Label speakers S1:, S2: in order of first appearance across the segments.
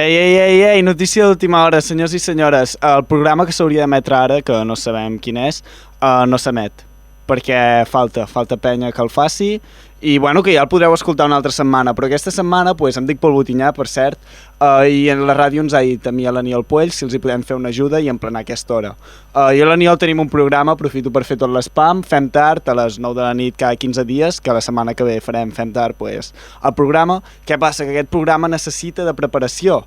S1: Ei, notícia d'última hora, senyors i senyores. El programa que s'hauria d'emetre ara, que no sabem quin és, no s'emet, perquè falta penya que el faci, i bueno, que ja el podreu escoltar una altra setmana, però aquesta setmana em dic Pol Botinyà, per cert, i en la ràdio ens ha dit a mi i a l'Aniol Puell si els hi podem fer una ajuda i emplenar aquesta hora. Jo i l'Aniol tenim un programa, aprofito per fer tot l'espam, fem tard a les 9 de la nit cada 15 dies, que la setmana que ve fem tard el programa. Què passa? Que aquest programa necessita de preparació,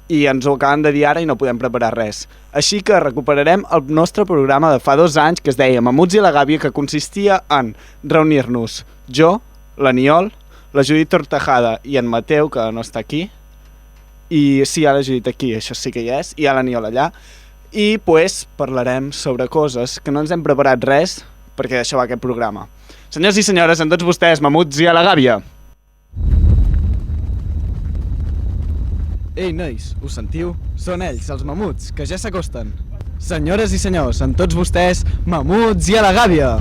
S1: i ens ho acaben de dir ara i no podem preparar res. Així que recuperarem el nostre programa de fa 2 anys, que es deia Mamuts i la Gàbia, que consistia en reunir-nos jo, l'Aniol, la Judit Tortajada i en Mateu, que no està aquí, i sí, hi ha la Judit aquí, això sí que hi és, i hi ha l'Aniol allà, i parlarem sobre coses que no ens hem preparat res, perquè d'això va aquest programa. Senyors i senyores, amb tots vostès, Mamuts i a la Gàbia. Ei, nois, ho sentiu? Són ells, els mamuts, que ja s'acosten. Senyores i senyors, amb tots vostès, Mamuts i a la Gàbia!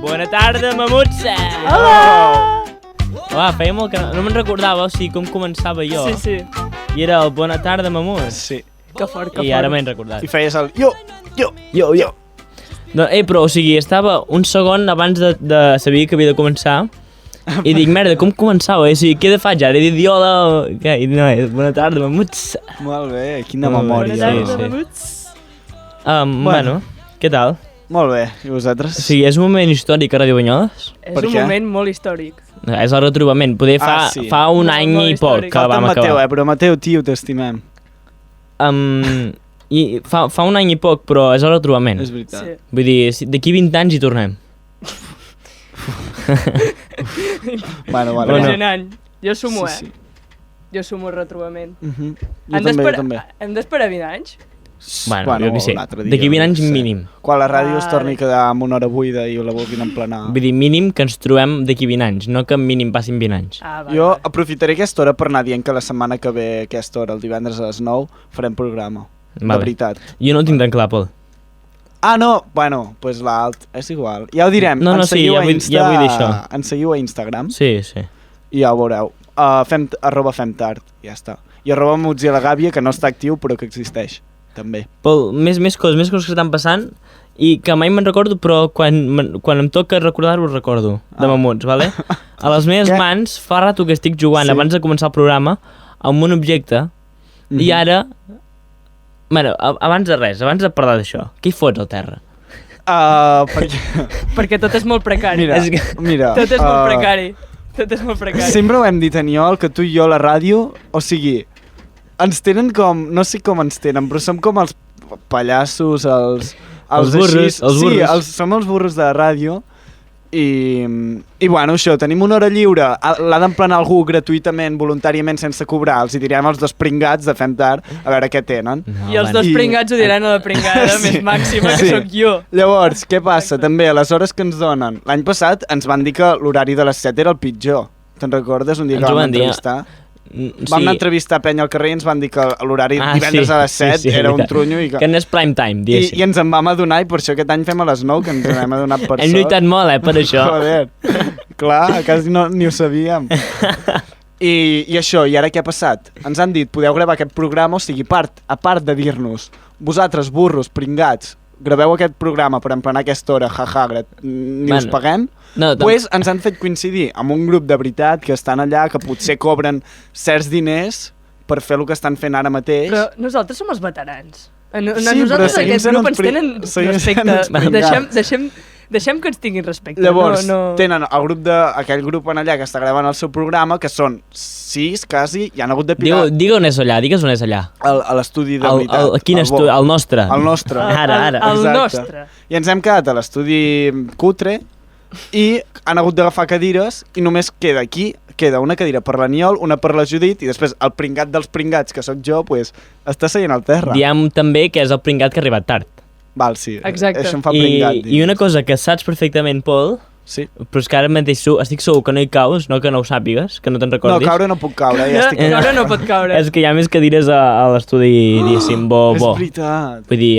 S2: Bona tarda, mamuts!
S3: Hola!
S2: Hola, feia molt que no me'n recordava, o sigui, com començava jo.
S3: Sí.
S2: I era el bona tarda, mamuts.
S1: Sí.
S3: Que fort.
S2: I ara m'he recordat.
S1: I feies el jo.
S2: No, però, o sigui, estava un segon abans de saber que havia de començar i dic, merda, com començava? O sigui, què de faig ara? He dit hola, què? I no, bona tarda, mamuts.
S1: Molt bé, quina memòria.
S3: Bona tarda,
S2: Sí.
S3: mamuts.
S2: Bueno, què tal?
S1: Molt bé, i vosaltres?
S2: O sigui, és un moment històric a Ràdio Banyoles?
S3: És
S1: Per
S3: un
S1: què?
S3: moment molt històric.
S2: És el retrobament, poder
S1: sí.
S2: fa un
S3: Molt,
S2: any
S3: molt
S2: i poc
S3: històric.
S2: que
S1: Falta
S2: vam
S1: en Mateu,
S2: acabar.
S1: però Mateu, tio, t'estimem.
S2: I fa un any i poc, però és el retrobament.
S1: És veritat.
S3: Sí.
S2: Vull dir, d'aquí 20 anys hi tornem.
S1: Bueno,
S3: Impressionant. Jo sumo,
S1: Sí.
S3: Jo sumo el retrobament.
S1: Jo també.
S3: Hem d'esperar 20 anys?
S2: Bueno, jo què sé,
S1: l'altre dia,
S2: d'aquí 20 anys
S1: no sé.
S2: mínim.
S1: Quan la ràdio es torni a
S3: Vale.
S1: quedar amb una hora buida i la vulguin emplenar.
S2: Vull dir, mínim que ens trobem d'aquí 20 anys, no que mínim passin 20 anys.
S1: Jo aprofitaré aquesta hora per anar dient que la setmana que ve, aquesta hora, el divendres a les 9, farem programa. De veritat.
S2: Jo no ho tinc tan clar, Pol.
S1: Ah, no? Bueno, doncs l'alt, és igual. Ja ho direm.
S2: No,
S1: Ens
S2: sí,
S1: seguiu
S2: ja
S1: a
S2: vull dir això.
S1: Ens seguiu a Instagram
S2: Sí.
S1: i ja ho veureu. Fem tard, ja està. I @Mamuts i a la Gàbia, que no està actiu però que existeix, també.
S2: Pol, més coses que estan passant i que mai me'n recordo, però quan em toca recordar-ho, recordo, de mamuts, vale? A les meves mans fa rato que estic jugant, abans de començar el programa, amb un objecte, i ara... Bueno, abans de res, abans de parlar d'això, què hi fots al terra?
S3: Perquè tot és molt precari.
S1: Mira,
S3: Tot és molt precari. Tot és molt precari.
S1: sempre ho hem dit, Aniol, que tu i jo a la ràdio, o sigui, ens tenen com, no sé com ens tenen, però som com els pallassos, els
S2: burros, els burros.
S1: Sí, som els burros de la ràdio i bueno, això, tenim una hora lliure, l'ha d'emplenar algú gratuïtament, voluntàriament, sense cobrar, els hi direm als dos pringats de Fem Tard, a veure què tenen.
S3: I els dos pringats ho diran a la pringada més màxima, que sóc jo.
S1: Llavors, què passa? També, a les hores que ens donen, l'any passat ens van dir que l'horari de les 7 era el pitjor. Te'n recordes? Un dia que vam entrevistar? Vam anar a entrevistar penya al carrer i ens van dir que l'horari divendres a les 7 era un trunyo i
S2: que no és prime time, diguéssim.
S1: I ens en vam adonar i per això aquest any fem a les 9, que ens n'hem adonat per sort.
S2: Hem lluitat molt, per això.
S1: Joder, clar, quasi ni ho sabíem. I això, i ara què ha passat? Ens han dit, podeu gravar aquest programa, o sigui, a part de dir-nos, vosaltres, burros, pringats, graveu aquest programa per emplenar aquesta hora, ni us paguem, doncs ens han fet coincidir amb un grup de veritat que estan allà, que potser cobren certs diners per fer el que estan fent ara mateix.
S3: Però nosaltres som els veterans.
S1: Sí,
S3: nosaltres aquest grup ens tenen respecte. Deixem que ens tinguin respecte.
S1: Llavors, tenen aquell grup en allà que està gravant el seu programa, que són 6, quasi, i han hagut de picar...
S2: Digues on és allà.
S1: A l'estudi de veritat.
S2: Quin estudi? El nostre.
S1: El nostre.
S2: Ara.
S3: El nostre.
S1: I ens hem quedat a l'estudi cutre i han hagut d'agafar cadires i només queda una cadira per l'Aniol, una per la Judit i després el pringat dels pringats, que sóc jo, està seient al terra.
S2: Diem també que és el pringat que ha arribat tard.
S1: Val, sí.
S3: Exacte.
S1: Això em fa pringat.
S2: I una cosa que saps perfectament, Pol,
S1: Sí.
S2: però és que ara mateix estic segur que no hi caus, no que no ho sàpigues, que no te'n
S1: No,
S2: recordis.
S1: caure no puc caure, ja estic...
S3: Caure no pot caure.
S2: És que hi ha més cadires a l'estudi, diguéssim, bo.
S1: És veritat.
S2: Vull dir,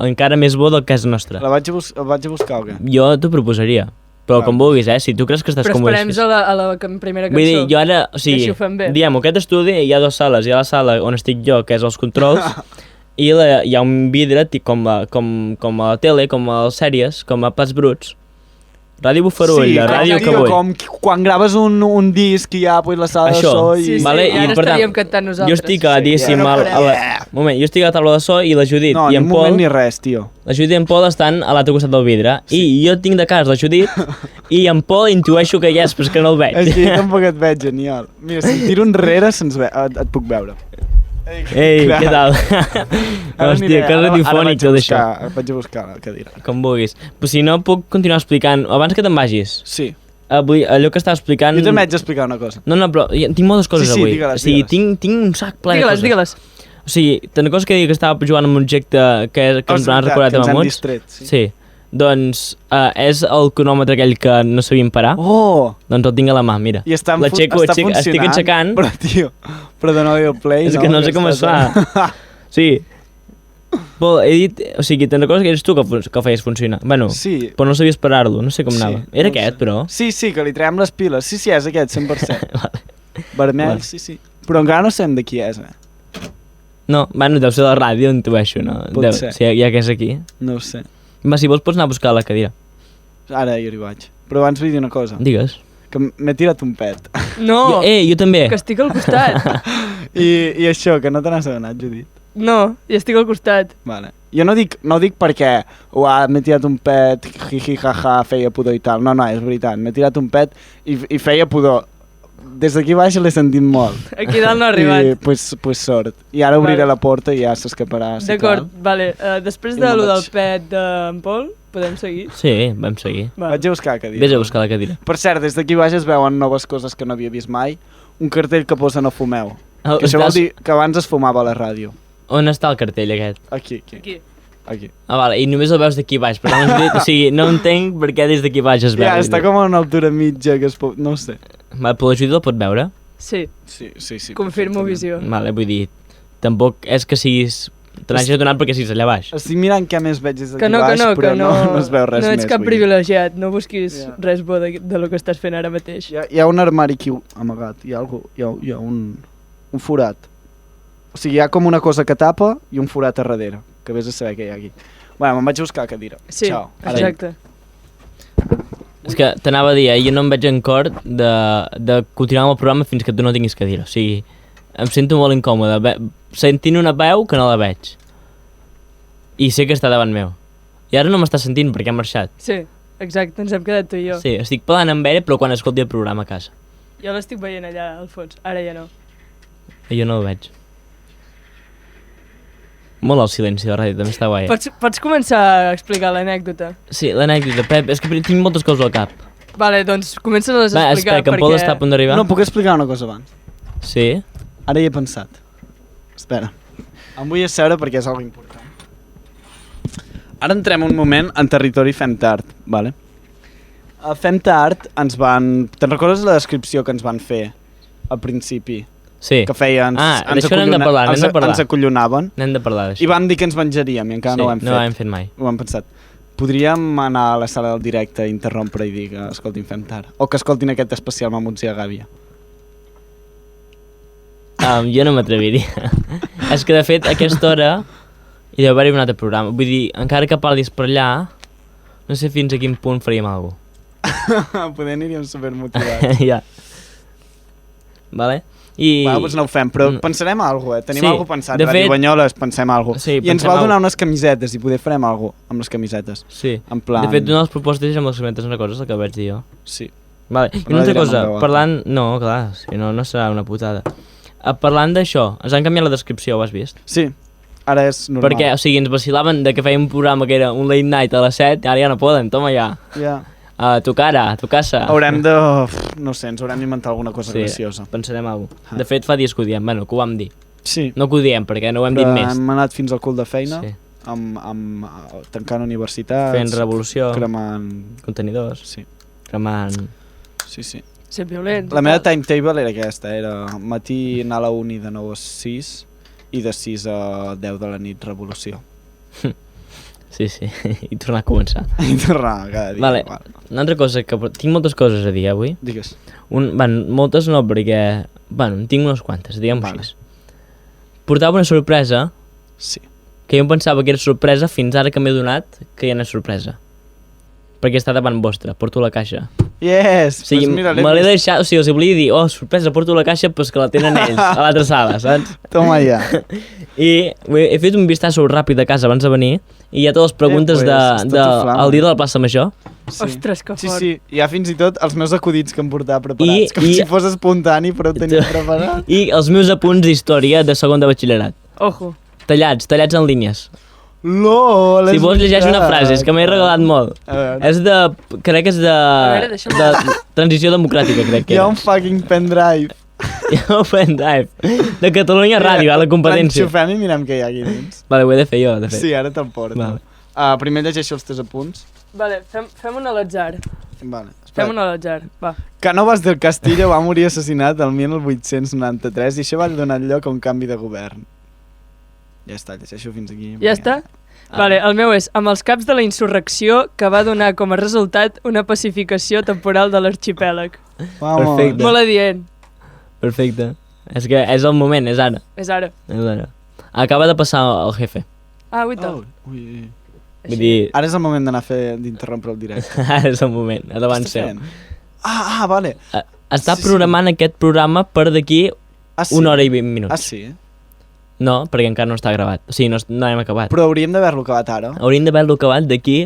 S2: encara més bo del que és nostre.
S1: El vaig a buscar o què?
S2: Jo t'ho proposaria, però com vulguis, si tu creus que estàs
S3: Però
S2: com
S3: esperem a la primera cançó.
S2: Vull dir, jo ara, o sigui,
S3: així ho fem bé.
S2: diguem, aquest estudi hi ha dues sales, hi ha la sala on estic jo, que és els controls, i hi ha un vidre com a la tele, com a les sèries, com a Plats Bruts. Ràdio Bufarull, la ràdio que vull.
S1: Com quan graves un disc i hi ha pues, la sala de so i...
S3: Sí,
S2: vale,
S3: i ara
S2: per tant,
S3: estaríem cantant nosaltres.
S2: Jo estic, diguéssim, moment, jo estic a la taula de so i la Judit
S1: No,
S2: i
S1: ni
S2: en
S1: un moment
S2: Pol...
S1: ni res, tio.
S2: La Judit i en Pol estan a l'altre costat del vidre. I jo tinc de cas la Judit i en Pol intueixo que hi és, però és que no el veig.
S1: Així tampoc et veig, genial. Mira, si em tiro enrere et puc veure.
S2: Ei, què tal? Hòstia, que radiofònic tot això.
S1: Vaig a buscar la cadira.
S2: Com vulguis. Però si no, puc continuar explicant. Abans que te'n vagis,
S1: Sí.
S2: allò que estava explicant...
S1: Jo també haig d'explicar una cosa.
S2: No, però tinc moltes coses avui.
S1: digue-les,
S2: O sigui,
S1: digue-les.
S2: tinc un sac ple de coses.
S3: Digues-les.
S2: O sigui, una cosa que deia que estava jugant amb un objecte que ens han recordat
S1: que ens
S2: amb
S1: hem
S2: mots.
S1: distret, sí.
S2: Sí. Doncs és el cronòmetre aquell que no sabíem parar.
S1: Oh!
S2: Doncs el tinc a la mà, mira.
S1: I està
S2: L'aixeco,
S1: funcionant.
S2: estic aixecant.
S1: Però, tio, però donar-li el play,
S2: És que no sé com es fa. Sí. Pol, he dit... O sigui, te'n recordes que eres tu que ho feies funcionar? Bueno,
S1: Sí.
S2: però no sabies parar-lo, no sé com anava. Era
S1: no ho
S2: aquest,
S1: sé.
S2: però.
S1: Sí, que li traiem les piles. Sí, és aquest, 100%.
S2: Vale.
S1: Vermell,
S2: Vale.
S1: sí. Però encara no sabem de qui és,
S2: No, bueno, deu ser de la ràdio, intueixo, no?
S1: Pot ser.
S2: Si ja que és aquí.
S1: No ho sé.
S2: Va, si vols pots anar a buscar la cadira.
S1: Ara jo hi vaig. Però abans vull dir una cosa.
S2: Digues.
S1: Que m'he tirat un pet.
S3: No,
S2: Jo també.
S3: que estic al costat.
S1: I això, que no te n'has adonat, Judit.
S3: No, i estic al costat.
S1: Vale. Jo no dic perquè m'he tirat un pet, jiji, jaja, feia pudor i tal. No, és veritat. M'he tirat un pet i feia pudor. Des d'aquí baix l'he sentit molt.
S3: Aquí dalt no ha arribat.
S1: I pues sort. I ara obriré
S3: Vale.
S1: la porta i ja s'escaparà. Si
S3: D'acord,
S1: cal.
S3: vale. Després
S1: I
S3: de
S1: me'n
S3: lo del
S1: vaig.
S3: pet d'en Pol, podem seguir?
S2: Sí, vam seguir.
S3: Va.
S1: Vaig a buscar la cadira.
S2: Vés a buscar la cadira.
S1: Per cert, des d'aquí baix es veuen noves coses que no havia vist mai. Un cartell que posa no fumeu.
S2: Oh,
S1: Que això vol dir que abans es fumava a la ràdio.
S2: On està el cartell aquest?
S1: Aquí.
S3: Aquí.
S2: Ah, vale, i només el veus d'aquí baix, però no, o sigui, no entenc per què des d'aquí baix es veu.
S1: Ja, està com a una altura mitja que es pot... No ho sé.
S2: Vale, però l'ajuda el pot veure?
S3: Sí,
S1: Sí.
S3: confirmo visió.
S2: Vale, vull dir, tampoc és que siguis... Te n'hagis adonat perquè siguis allà baix.
S1: Estic mirant què més veig des d'aquí
S3: Que no,
S1: baix, però
S3: que no,
S1: no es veu res
S3: no
S1: més.
S3: ets cap
S1: vull dir.
S3: privilegiat, no busquis
S1: Ja.
S3: res bo de lo que estàs fent ara mateix.
S1: Hi ha un armari aquí amagat, hi ha un forat. O sigui, hi ha com una cosa que tapa i un forat a darrere, que vés a saber què hi ha aquí. Bueno, me'n vaig a buscar la cadira.
S3: Sí,
S1: Ciao.
S3: exacte.
S2: És que t'anava a dir, jo no em veig en cor de continuar amb el programa fins que tu no tinguis cadira. O sigui, em sento molt incòmode, sentint una veu que no la veig. I sé que està davant meu. I ara no m'està sentint perquè ha marxat.
S3: Sí, exacte, ens hem quedat tu i jo.
S2: Sí, estic parlant amb ell, però quan escolti el programa a casa.
S3: Jo l'estic veient allà al fons, ara ja no.
S2: Jo no el veig. Molt el silenci de ràdio, també està guai.
S3: Pots començar a explicar l'anècdota?
S2: Sí, l'anècdota, Pep, és que tinc moltes coses al cap.
S3: Vale, doncs comença a les
S2: Va,
S3: explicar
S2: espera, que en Pol està a punt d'arribar.
S1: No, puc explicar una cosa abans?
S2: Sí?
S1: Ara hi he pensat. Espera. Em vull asseure perquè és algo important. Ara entrem un moment en territori Fem Tard, vale? A Fem Tard ens van... Te'n recordes la descripció que ens van fer al principi?
S2: Sí.
S1: Que feien...
S2: d'això n'hem de parlar, n'hem de parlar.
S1: Ens acollonaven.
S2: N'hem de parlar d'això.
S1: I van dir que ens menjaríem i encara no ho hem fet.
S2: no ho hem fet mai.
S1: Ho hem pensat. Podríem anar a la sala del directe i interrompre i dir que escoltin Fem Tard. O que escoltin aquest especial Mamuts i a Gàbia.
S2: Jo no m'atreviria. És que, de fet, a aquesta hora hi deu haver-hi un altre programa. Vull dir, encara que parlis per allà, no sé fins a quin punt faríem alguna cosa.
S1: Poder aniríem supermotivats.
S2: Ja. Vale? I...
S1: Va, doncs no ho fem, però pensarem a alguna cosa, Tenim
S2: Sí,
S1: alguna cosa pensat.
S2: de
S1: Radio
S2: fet-
S1: Banyoles, pensem a alguna
S2: Sí,
S1: I ens
S2: pensem
S1: va donar
S2: alguna
S1: unes camisetes i poder farem alguna cosa amb les camisetes.
S2: Sí.
S1: En plan...
S2: De fet, una de les propostes és amb les camisetes, no recordes el que vaig dir jo?
S1: Sí.
S2: Vale. I
S1: Però
S2: una
S1: no
S2: altra
S1: direm
S2: cosa,
S1: en veu alta.
S2: parlant... No, clar, si no, no serà una putada. Parlant d'això, ens han canviat la descripció, ho has vist?
S1: Sí, ara és normal.
S2: Perquè, o sigui, ens vacilaven de que fèiem un programa que era un late night a les 7, ara ja no poden, toma ja.
S1: Ja.
S2: A tu cara, a tu casa.
S1: Haurem de... No sé, ens haurem d'inventar alguna cosa graciosa.
S2: Pensarem alguna cosa. De fet, fa dies que ho diem, bueno, que ho vam dir.
S1: Sí.
S2: No que ho diem, perquè no ho hem
S1: Però
S2: dit més.
S1: hem anat fins al cul de feina.
S2: Sí.
S1: tancant universitats...
S2: Fent revolució.
S1: Cremant...
S2: Contenidors.
S1: Sí.
S2: Cremant...
S1: Sí.
S3: Ser violent.
S1: La meva timetable era aquesta, era matí anar a la uni de 9 a 6 i de 6 a 10 de la nit revolució.
S2: Sí, i tornar a començar.
S1: I tornar cada dia.
S2: Vale, una altra cosa, que tinc moltes coses a dir avui.
S1: Digues.
S2: Moltes no, perquè... Bueno, en tinc unes quantes, diguem-ho
S1: Vale.
S2: així. Portava una sorpresa,
S1: Sí.
S2: que jo em pensava que era sorpresa fins ara que m'he donat que ja no és sorpresa. Perquè està davant vostra, porto la caixa.
S1: Yes!
S2: O sigui,
S1: Pues mira,
S2: me l'he deixat, o sigui, els volia dir, sorpresa, porto la caixa, però que la tenen ells, a l'altra sala, saps?
S1: Toma ja.
S2: I he fet un vistazo ràpid a casa abans de venir i hi ha totes les preguntes
S1: pues,
S2: el dia de la plaça Major.
S1: Sí.
S3: Ostres, que fort.
S1: Sí, hi ha fins i tot els meus acudits que em portava preparats, com si fos espontani, però ho tenia preparat.
S2: I els meus apunts d'història de segon de batxillerat.
S3: Ojo.
S2: Tallats en línies.
S1: LOL,
S2: Si vols llegeix una frase, és que m'he regalat molt. És de... crec que és de...
S3: veure, deixa'm...
S2: de transició democràtica, crec que
S1: Hi ha
S2: era.
S1: un fucking pendrive.
S2: Hi ha un pendrive. De Catalunya Ràdio, a la competència.
S1: L'enxufem i mirem què hi ha aquí dins.
S2: Vale, ho he de fer jo, de fet.
S1: Sí, ara te'l porto.
S2: Vale.
S1: Primer llegeixo els teus apunts.
S3: Vale, fem un a l'atzar.
S1: Vale,
S3: Fem un a l'atzar, va.
S1: Cánovas del Castillo va morir assassinat el 1893 i això va donar lloc a un canvi de govern. Ja està, llegeixo fins aquí.
S3: Ja està? Vale, el meu és, amb els caps de la insurrecció que va donar com a resultat una pacificació temporal de l'arxipèlag.
S1: Vamos.
S2: Perfecte.
S3: Molt adient.
S2: Perfecte. És que és el moment, és ara.
S3: És ara.
S2: És ara. Acaba de passar el jefe.
S3: Ah, guaita.
S1: Ui.
S2: Vull dir,
S1: Ara és el moment d'anar a fer d'interrompre el directe.
S2: ara és el moment, ha davant seu.
S1: Vale.
S2: Està
S1: Sí,
S2: programant aquest programa per d'aquí
S1: Sí.
S2: 1 hora i 20 minuts.
S1: Sí?
S2: No, perquè encara no està gravat. O sigui, no hem acabat.
S1: Però hauríem d'haver-lo acabat ara.
S2: Hauríem d'haver-lo acabat d'aquí...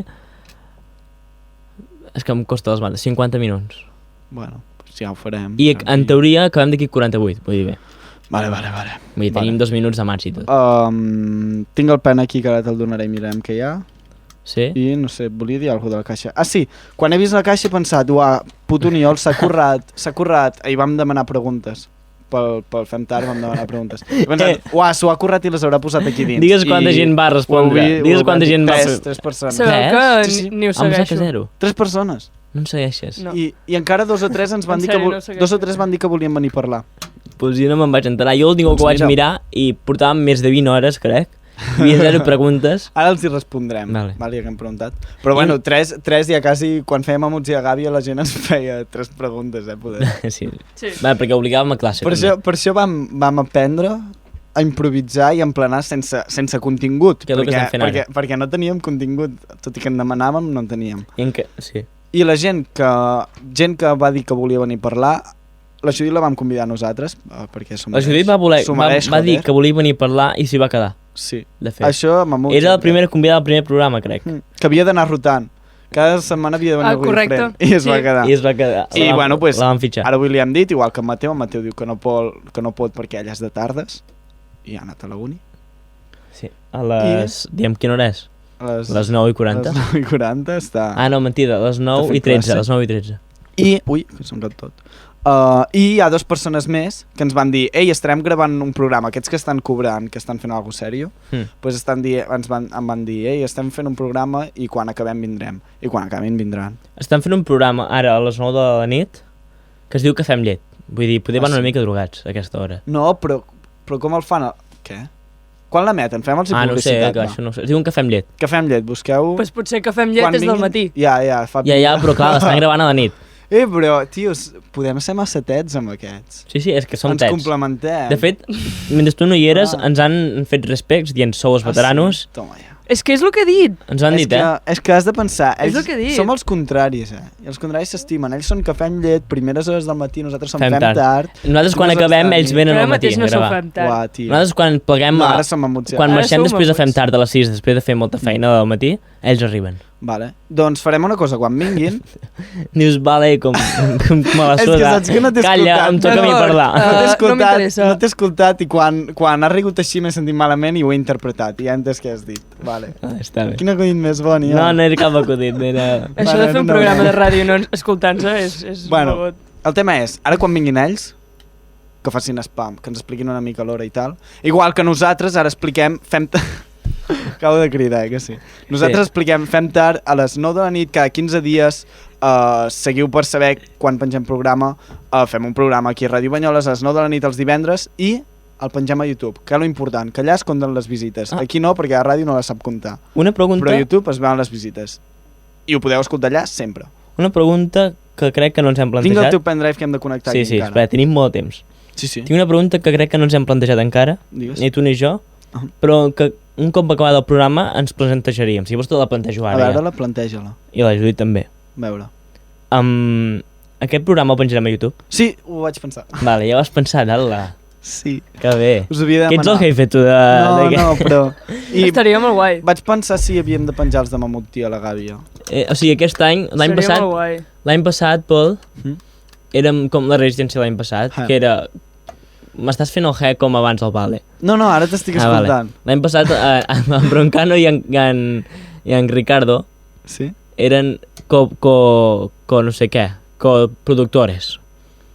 S2: És que em costa les mans, 50 minuts.
S1: Bueno, pues ja ho farem.
S2: I en teoria acabem d'aquí 48, vull dir bé.
S1: Vale.
S2: Vull dir, tenim 2 minuts de marxa i tot.
S1: Tinc el pen aquí que ara te'l donaré i mirem què hi ha.
S2: Sí?
S1: I no sé, volia dir alguna cosa de la caixa. Ah, sí, quan he vist la caixa he pensat, uah, puto Niol, s'ha currat. I vam demanar preguntes. Pel Fem Tard vam demanar preguntes. He pensat, uah, s'ho ha currat i les haurà posat aquí dins.
S2: Digues quanta gent va respondre. Digues quanta gent va...
S1: 3 persones.
S3: Sabeu que
S2: Sí.
S3: ni ho
S2: Em sap que
S3: segueixo.
S2: 0.
S1: 3 persones.
S2: No em segueixes.
S3: No.
S1: I encara 2 o 3 ens van
S3: En
S1: dir que
S3: sèrio, no segueixo.
S1: 2 o 3 van dir que volien venir a parlar.
S2: Pues jo no me'n vaig enterar. Jo l'últim que ho vaig
S1: mira.
S2: mirar i portàvem més de 20 hores, crec. Hi havia 0 preguntes.
S1: Ara els hi respondrem,
S2: Vale.
S1: ja que hem preguntat. Però bueno, 3 ja quasi, quan fèiem Amuts i a Gàbia la gent ens feia 3 preguntes, poder.
S2: Sí.
S3: Sí.
S2: Va, perquè obligàvem a classe.
S1: Per això vam aprendre a improvisar i emplenar sense contingut.
S2: Que és el que estem fent ara.
S1: Perquè no teníem contingut, tot i que en demanàvem, no en teníem.
S2: Sí.
S1: I la gent que va dir que volia venir a parlar, la Judit la vam convidar nosaltres, perquè s'ho
S2: La
S1: mereix.
S2: Judit va dir que volia venir a parlar i s'hi va quedar.
S1: Sí.
S2: De fet.
S1: Això m'amunt.
S2: Era la primera convidada del primer programa, crec.
S1: Que havia d'anar rotant. Cada setmana havia de venir algú
S3: correcte.
S1: diferent. I es va quedar.
S2: I es va quedar.
S1: I bueno, pues,
S2: la van fitxar.
S1: ara avui li hem dit, igual que en Mateu diu que no pot perquè ell és de tardes i ha anat a la uni.
S2: Sí. A les... Diem quina hora és? Les 9:40.
S1: Les 9:40 està...
S2: Ah, no, mentida, les 9:13, les 9:13.
S1: Ui, que se'm rot tot. I hi ha 2 persones més que ens van dir ei, estarem gravant un programa, aquests que estan cobrant, que estan fent alguna cosa sèrio, pues em van dir ei, estem fent un programa i quan acabem vindrem. I quan acabem vindran.
S2: Estan fent un programa ara a les 9 de la nit que es diu Que fem llet. Vull dir, poder van una mica drogats a aquesta hora.
S1: No, però com el fan? Què? Quan l'emeten? Fem-los publicitat.
S2: No sé, que això no sé. Es diuen Que fem llet.
S1: Que fem llet, busqueu...
S3: Pues potser que fem llet
S1: Quan
S3: és del
S1: vinguin-
S3: matí.
S1: Ja, fa...
S2: Ja, però clar, l'estan gravant a la nit.
S1: Però, tios, podem ser massa tets amb aquests.
S2: Sí, és que som
S1: Ens
S2: tets.
S1: complementem.
S2: De fet, mentre tu no hi eres, ens han fet respects dient sou els veteranos.
S1: Sí? Toma ja.
S3: És que és el que he dit.
S2: Ens ho han dit,
S1: És que has de pensar,
S3: És
S1: ells
S3: el que he dit.
S1: som els contraris, I els contraris s'estimen. Ells són que fem llet, primeres hores del matí, nosaltres som
S2: Fem
S1: fem
S2: tard.
S1: tard.
S2: Nosaltres quan
S1: Tu vas
S2: acabem,
S1: estar
S2: ells
S1: nit.
S2: venen
S3: Però
S2: al matí
S3: mateix no
S2: a
S3: s'ho
S2: gravar.
S3: fem tard.
S1: Uah, tio.
S2: Nosaltres quan pleguem,
S1: No, ara som amuts.
S2: quan
S3: Ara
S2: marxem
S3: som
S2: després de Fem
S3: amuts.
S2: Tard a les 6, després de fer molta feina del matí, ells arriben.
S1: Vale. Doncs farem una cosa, quan vinguin...
S2: Dius, vale, com me la
S1: És que
S2: soda.
S1: saps que no t'he
S2: Calla,
S1: escoltat.
S2: em toca a mi
S3: D'acord.
S2: parlar.
S1: No
S3: m'interessa.
S1: no t'he escoltat i quan ha rigut així m'he sentit malament i ho he interpretat i ja he entès què has dit. Vale.
S2: Està bé.
S1: Quin acudit més bon, ja.
S2: No era cap acudit, era...
S3: Això
S1: Vale,
S3: de fer un
S1: no.
S3: programa de ràdio no escoltant-se és
S1: Bueno,
S3: begut.
S1: el tema és, ara quan vinguin ells, que facin spam, que ens expliquin una mica l'hora i tal, igual que nosaltres ara expliquem, Acabo de cridar, que sí. Nosaltres expliquem, fem tard a les 9 de la nit, cada 15 dies, seguiu per saber quan pengem programa, fem un programa aquí a Ràdio Banyoles a les 9 de la nit els divendres i el pengem a YouTube, que és lo important, que allà es compten les visites. Aquí no, perquè a ràdio no la sap comptar.
S2: Una pregunta...
S1: Però a YouTube es veuen les visites. I ho podeu escoltar allà sempre.
S2: Una pregunta que crec que no ens hem plantejat.
S1: Tinc el teu pendrive que hem de connectar aquí
S2: encara.
S1: encara.
S2: Espera, tenim molt de temps.
S1: Sí.
S2: Tinc una pregunta que crec que no ens hem plantejat encara,
S1: Digues.
S2: ni tu ni jo, però que un cop acabat el programa ens plantejaríem. Si vols te la plantejo ara.
S1: A veure-la, planteja-la.
S2: I la Judit també.
S1: A veure.
S2: Aquest programa el penjarem a YouTube?
S1: Sí, ho vaig pensar.
S2: Vale, ja ho has pensat, ala.
S1: Sí.
S2: Que bé.
S1: Us havia de
S2: Que ets el
S1: demanar.
S2: jefe, tu, de...
S1: No, però...
S3: Estaria molt guai.
S1: Vaig pensar si havíem de penjar els de Mamut i a la Gàbia.
S2: O sigui, aquest any, l'any
S3: Seria
S2: passat...
S3: molt guai.
S2: L'any passat, Pol,
S1: Mhm.
S2: érem com la resistència l'any passat, que era... M'estàs fent el he com abans al Vale.
S1: No, ara t'estic escoltant.
S2: Vale. L'any passat, en Broncano i en Ricardo
S1: Sí?
S2: eren no sé què, coproductores.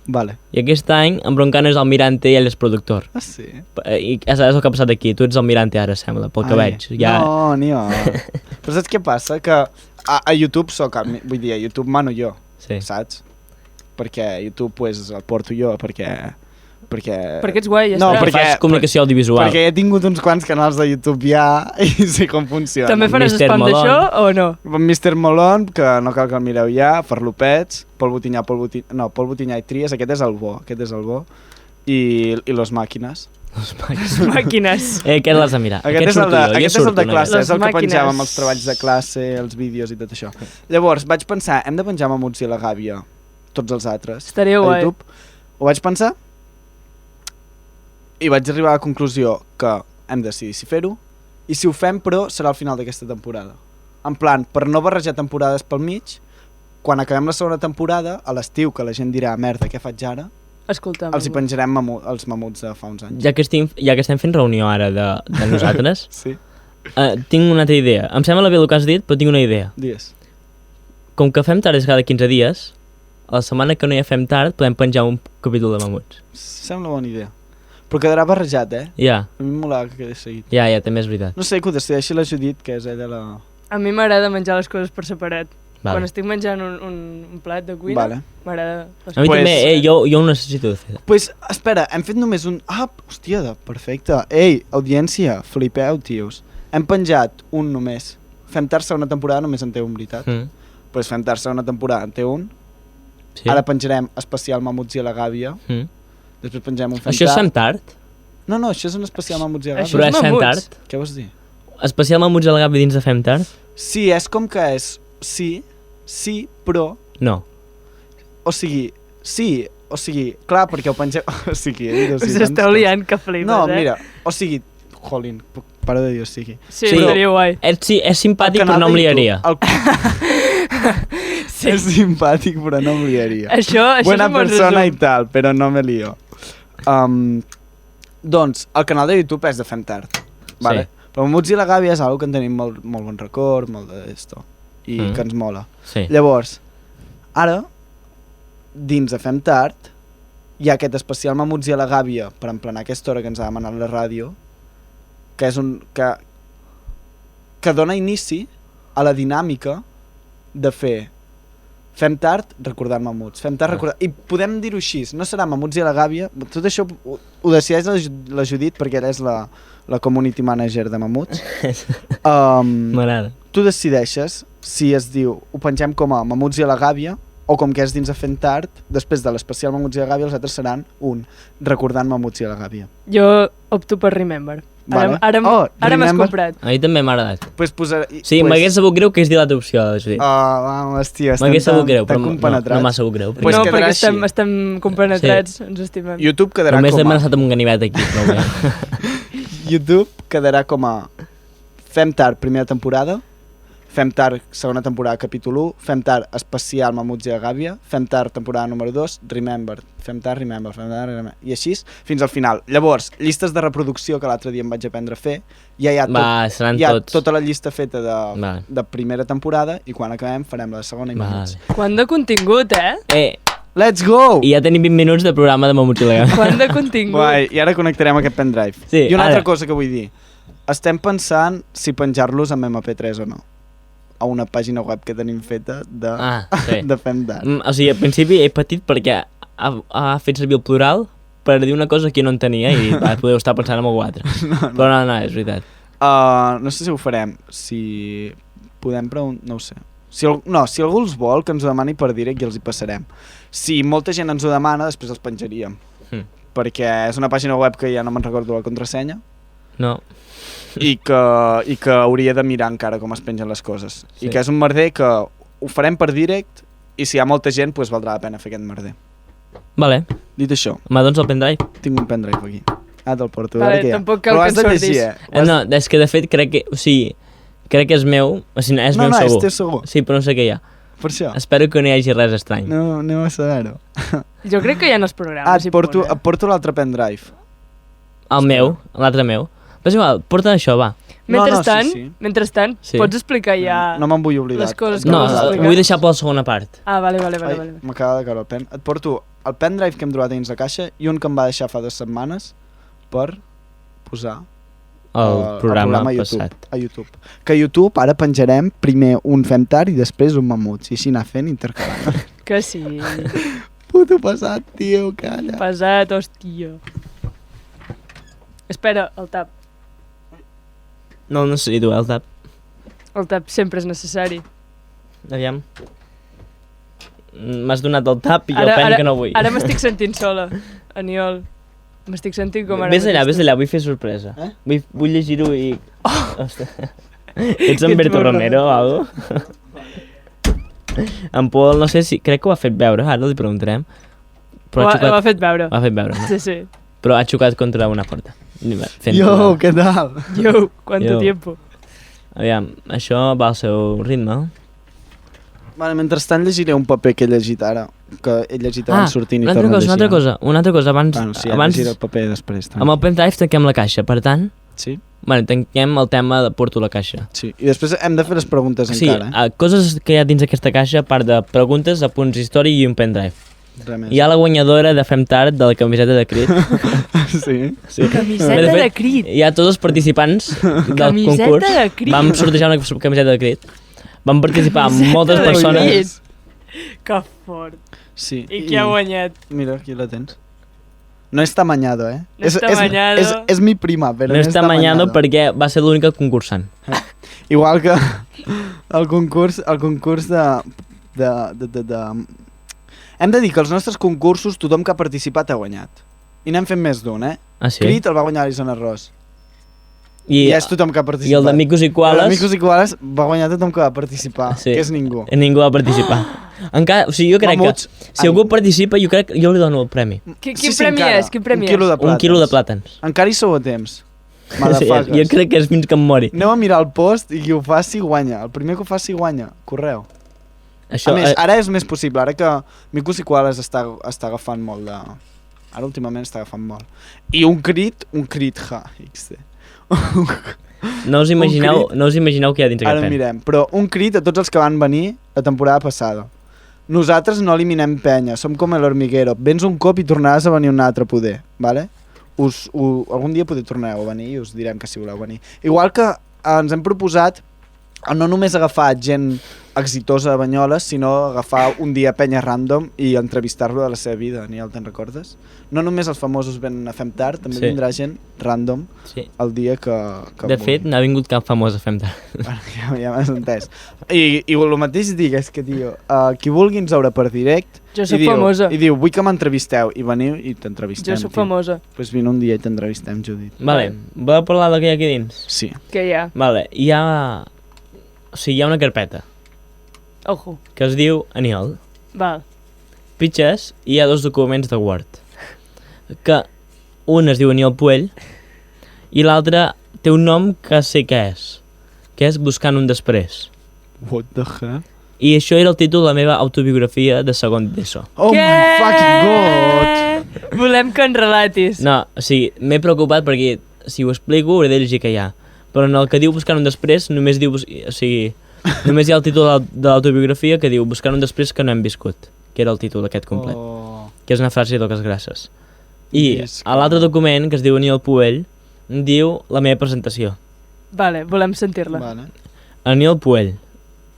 S1: Vale.
S2: I aquest any, en Broncano és el Mirante i ell és productor.
S1: Ah, sí?
S2: I és el que ha passat aquí. Tu ets el Mirante ara, sembla, pel que veig. Ja...
S1: No, ni jo. Però saps què passa? Que a YouTube vull dir, a YouTube mano jo,
S2: Sí.
S1: saps? Perquè a YouTube pues, el porto jo, perquè
S3: Perquè ets guai, ja
S1: No,
S3: està.
S2: Perquè fas comunicació audiovisual.
S1: Perquè he tingut uns quants canals de YouTube ja i sé com funciona.
S3: També faràs
S2: Mr.
S3: spam
S2: Molon.
S3: d'això o no?
S1: Mr. Molon, que no cal que el mireu ja, Farlopets, Pol Botinyà i Tries, aquest és el bo, i Los Màquines.
S3: Màquines.
S2: Aquest l'has de mirar.
S1: Aquest és el de classe,
S3: Les
S1: és el que
S3: màquines.
S1: penjàvem els treballs de classe, els vídeos i tot això. Llavors, vaig pensar, hem de penjar Mamuts i la Gàbia, tots els altres,
S3: Estaria
S1: a
S3: guai.
S1: YouTube. Ho vaig pensar i vaig arribar a la conclusió que hem de decidir si fer-ho i si ho fem, però, serà al final d'aquesta temporada. En plan, per no barrejar temporades pel mig, quan acabem la segona temporada, a l'estiu, que la gent dirà, merda, què faig ara?
S3: Escolta'm.
S1: Els hi penjarem els mamuts de fa uns anys.
S2: Ja que estem fent reunió ara de nosaltres,
S1: Sí,
S2: tinc una altra idea. Em sembla bé el que has dit, però tinc una idea.
S1: digues.
S2: Com que fem tard cada 15 dies, a la setmana que no hi fem tard podem penjar un capítol de mamuts.
S1: Sembla bona idea. Però quedarà barrejat, eh?
S2: Ja,
S1: A mi em molava que quedés seguit.
S2: ja, també és veritat.
S1: No sé, que ho decideixi la Judit, que és ella la...
S3: A mi m'agrada menjar les coses per separat. Quan
S2: Vale.
S3: estic menjant un plat de cuina,
S1: Vale.
S3: m'agrada...
S2: A mi
S1: Pues-
S2: també, jo ho necessito de fer.
S1: Pues, espera, hem fet només un... Ah, hòstia, perfecte. Ei, audiència, flipeu, tios. Hem penjat un només. Fem tard segona temporada, només en té un, veritat. Pues fem tard segona temporada, en té un.
S2: Sí?
S1: Ara penjarem especial Mamuts i la Gàbia.
S2: Mm.
S1: Després penjarem un fem
S2: Això és
S1: tard.
S2: fem tard?
S1: No, això és un especial Mamuts i la
S3: Això
S1: Gàbia.
S2: Però
S3: és
S2: és fem
S3: mamuts.
S2: tard?
S1: Què vols dir?
S2: Especial mamuts a la Gavi dins de fem tard?
S1: Sí, és com que és... Sí, però...
S2: No.
S1: O sigui, clar, perquè ho pengem... O sigui, he dit o sigui,
S3: Us esteu
S1: tantes
S3: liant que flipes,
S1: No,
S3: eh?
S1: mira, o sigui, jolín, para de dir o sigui.
S3: Sí,
S2: Sí.
S3: estaria guai.
S2: Sí, és simpàtic,
S1: El
S2: però
S1: canal
S2: no em
S1: de YouTube,
S2: liaria.
S3: Sí.
S1: És simpàtic, però no em liaria.
S3: Això
S1: Buena
S3: és un bon
S1: persona i
S3: resum.
S1: tal, però no me lío. Doncs, el canal de YouTube és de Fem Tard, vale?
S2: Sí.
S1: Però Mamuts i la Gàbia és algo que en tenim molt bon record, molt d'esto, i que ens mola.
S2: Sí.
S1: Llavors, ara, dins de Fem Tard, hi ha aquest especial Mamuts i a la Gàbia per emplenar aquesta hora que ens ha demanat la ràdio, que és un... que dona inici a la dinàmica de fer Fem tard, recordant Mamuts. Fem tard, recordant... I podem dir-ho així, no serà Mamuts i la Gàbia, tot això ho decideix la Judit perquè ella és la community manager de Mamuts.
S2: M'agrada.
S1: Tu decideixes si es diu, ho pengem com a Mamuts i la Gàbia, o com que és dins de Fem Tard, després de l'especial Mamuts i la Gàbia, els altres seran recordant Mamuts i la Gàbia.
S3: Jo opto per Remember.
S1: Vale.
S3: Ara m'has
S1: Remember.
S3: comprat.
S2: A mi també m'ha agradat.
S1: Pues posar...
S2: Sí, m'hagués sabut greu que és dir l'altra opció, Judit.
S1: Vamos, tio,
S2: M'hagués sabut greu, però
S1: tan
S2: no
S1: compenetrats.
S2: m'ha sabut greu.
S1: Pues
S3: no,
S1: quedarà
S3: perquè
S1: així.
S3: estem compenetrats, ens estimem.
S1: YouTube quedarà
S2: Només
S1: com
S2: l'hem
S1: a...
S2: amenaçat amb un ganivet aquí, però bé.
S1: YouTube quedarà com a Fem Tard, primera temporada, Fem Tard, segona temporada, capítol 1, Fem Tard, especial Mamuts i la Gàbia, Fem Tard, temporada número 2, Remember, Fem Tard, Remember, Fem Tard, Remember, i així fins al final. Llavors, llistes de reproducció que l'altre dia em vaig aprendre a fer, ja hi ha,
S2: Seran
S1: hi ha
S2: tots.
S1: tota la llista feta
S2: Vale.
S1: de primera temporada i quan acabem farem la segona i Mamuts.
S2: Vale.
S3: Quant de contingut, eh?
S1: Let's go!
S2: I ja tenim 20 minuts de programa de Mamuts i la Gàbia.
S3: Quant de contingut.
S1: Guai, i ara connectarem aquest pendrive.
S2: Sí,
S1: I una
S2: ara.
S1: altra cosa que vull dir. estem pensant si penjar-los amb MP3 o no. A una pàgina web que tenim feta de,
S2: sí.
S1: de Femtart.
S2: O sigui, al principi he patit perquè ha fet servir el plural per dir una cosa que no en tenia i podeu estar pensant en algú altre. Però no, és veritat.
S1: No sé si ho farem. Si podem preguntar... No ho sé. Si algú els vol, que ens ho demani per direct i els hi passarem. Si molta gent ens ho demana, després els penjaríem. Perquè és una pàgina web que ja no me'n recordo la contrasenya.
S2: No.
S1: I que hauria de mirar encara com es pengen les coses. I que és un merder que ho farem per direct i si hi ha molta gent, doncs valdrà la pena fer aquest merder.
S2: Vale.
S1: Dit això.
S2: M'ha doncs el pendrive?
S1: Tinc un pendrive aquí. Te'l porto.
S3: Vale, tampoc cal que en sortis.
S2: No, és que de fet crec que... O sigui, crec que és meu. O sigui, és meu segur.
S1: No, és teu segur.
S2: Sí, però no sé què hi ha.
S1: Per això.
S2: Espero que no hi hagi res estrany.
S1: No, anem a saber-ho.
S3: Jo crec que hi ha els programes.
S1: Et porto l'altre pendrive.
S2: El meu, l'altre meu. Però és igual, porta això, va.
S3: Mentrestant, pots explicar ja
S1: no me'n vull oblidar
S3: les coses que
S2: vols explicar? No, vull deixar per la segona part.
S3: Ah, vale.
S1: M'acaba de caure el pen. Et porto el pendrive que hem trobat dins la caixa i un que em va deixar fa 2 setmanes per posar
S2: el programa passat.
S1: A YouTube. Que a YouTube ara penjarem primer un Femtart i després un Mamuts. I així anar fent intercalant.
S3: Que sí.
S1: Puto pesat, tio, calla.
S3: Pesat, hòstia. Espera, el tap.
S2: No el necessito, el tap.
S3: El tap sempre és necessari.
S2: Aviam. M'has donat el tap i jo pen que no vull.
S3: Ara m'estic sentint sola, Aniol. M'estic sentint com ara.
S2: Vés allà, vull fer sorpresa. Vull llegir-ho i... Ets en Berto Romero o algo? En Pol, no sé si... Crec que ho ha fet veure, ara li preguntarem.
S3: Ho ha fet veure.
S2: Ho ha fet veure, no?
S3: Sí.
S2: Però ha xocat contra una porta.
S1: Yo, què tal?
S3: Yo, quanto tiempo.
S2: Aviam, això va al seu ritme.
S1: Vale, mentrestant llegiré un paper que he llegit ara, que he llegit abans sortint i torno a llegir.
S2: Una altra cosa, abans...
S1: llegiré el paper després.
S2: Amb el pendrive tanquem la caixa, per tant...
S1: Sí?
S2: Tanquem el tema de porto la caixa.
S1: Sí, i després hem de fer les preguntes encara.
S2: Sí, coses que hi ha dins aquesta caixa, a part de preguntes, apunts d'història i un pendrive. Hi ha la guanyadora de Femtart de la camiseta de Crit.
S1: Sí.
S3: Camiseta de Crit.
S2: Hi ha tots els participants del concurs.
S3: De Crit.
S2: Vam sortejar una camiseta de Crit. Vam participar amb moltes persones.
S3: Que fort.
S1: Sí.
S3: I qui ha guanyat?
S1: Mira, aquí la tens. No és tamañado, eh?
S3: No és tamañado.
S1: És mi prima, però
S2: no és tamañado perquè va ser l'única concursant.
S1: Igual que el concurs de... Hem de dir que els nostres concursos tothom que ha participat ha guanyat. I n'hem fet més d'un, eh?
S2: Ah, sí?
S1: Crit el va guanyar Alison Arròs. I és tothom que ha participat.
S2: I el de Micos i Koalas...
S1: El de Micos i Koalas va guanyar tothom que va participar, que és ningú.
S2: Ningú va participar. Encara, o sigui, jo crec que si algú participa, jo crec que jo li dono el premi.
S3: Quin premi és?
S2: Un quilo de plàtans.
S1: Encara hi sou a temps.
S2: Jo crec que és fins que em mori.
S1: Aneu a mirar el post i qui ho faci guanya. El primer que ho faci guanya. Correu.
S2: Això,
S1: a més, ara és més possible, ara que Micos i Koalas està agafant molt de... Ara últimament està agafant molt. I un crit, XD.
S2: No us imagineu què hi ha dins aquest pen.
S1: Ara mirem, però un crit a tots els que van venir la temporada passada. Nosaltres no eliminem penya, som com el hormiguero. Vens un cop i tornaràs a venir un altre poder, vale? Algun dia poder tornareu a venir i us direm que si voleu venir. Igual que ens hem proposat no només agafar gent exitosa de Banyoles, sinó agafar un dia penya random i entrevistar-lo de la seva vida. Aniel, te'n recordes? No només els famosos venen a Femtart, també vindrà gent random el dia que
S2: de fet, n'ha vingut cap famós a Femtart.
S1: Ja m'has entès. I el mateix dic, és que, tio, qui vulgui ens veure per direct i diu, vull que m'entrevisteu, i veniu i t'entrevistem.
S3: Jo soc famosa.
S1: Doncs vine un dia i t'entrevistem, Judit.
S2: Vale, voleu parlar del que hi ha aquí dins?
S1: Sí.
S3: Què hi ha?
S2: Vale, hi ha una carpeta.
S3: Ojo.
S2: Que es diu Aniol.
S3: Val.
S2: Pitges i hi ha 2 documents de Word. Que un es diu Aniol Puell i l'altre té un nom que sé què és. Que és Buscant un després.
S1: What the hell?
S2: I això era el títol de la meva autobiografia de segon d'ESO.
S1: Oh my fucking god!
S3: Volem que en relatis.
S2: No, o sigui, m'he preocupat perquè si ho explico hauré de llegir què hi ha. Però en el que diu Buscant un després només diu... O sigui... Només hi ha el títol de l'autobiografia que diu Buscant un després que no hem viscut, que era el títol d'aquest complet, que és una frase d'Oques Grasses. I a l'altre document, que es diu Aniol Puell, diu la meva presentació.
S3: Vale, volem sentir-la.
S1: Vale.
S2: Aniol Puell,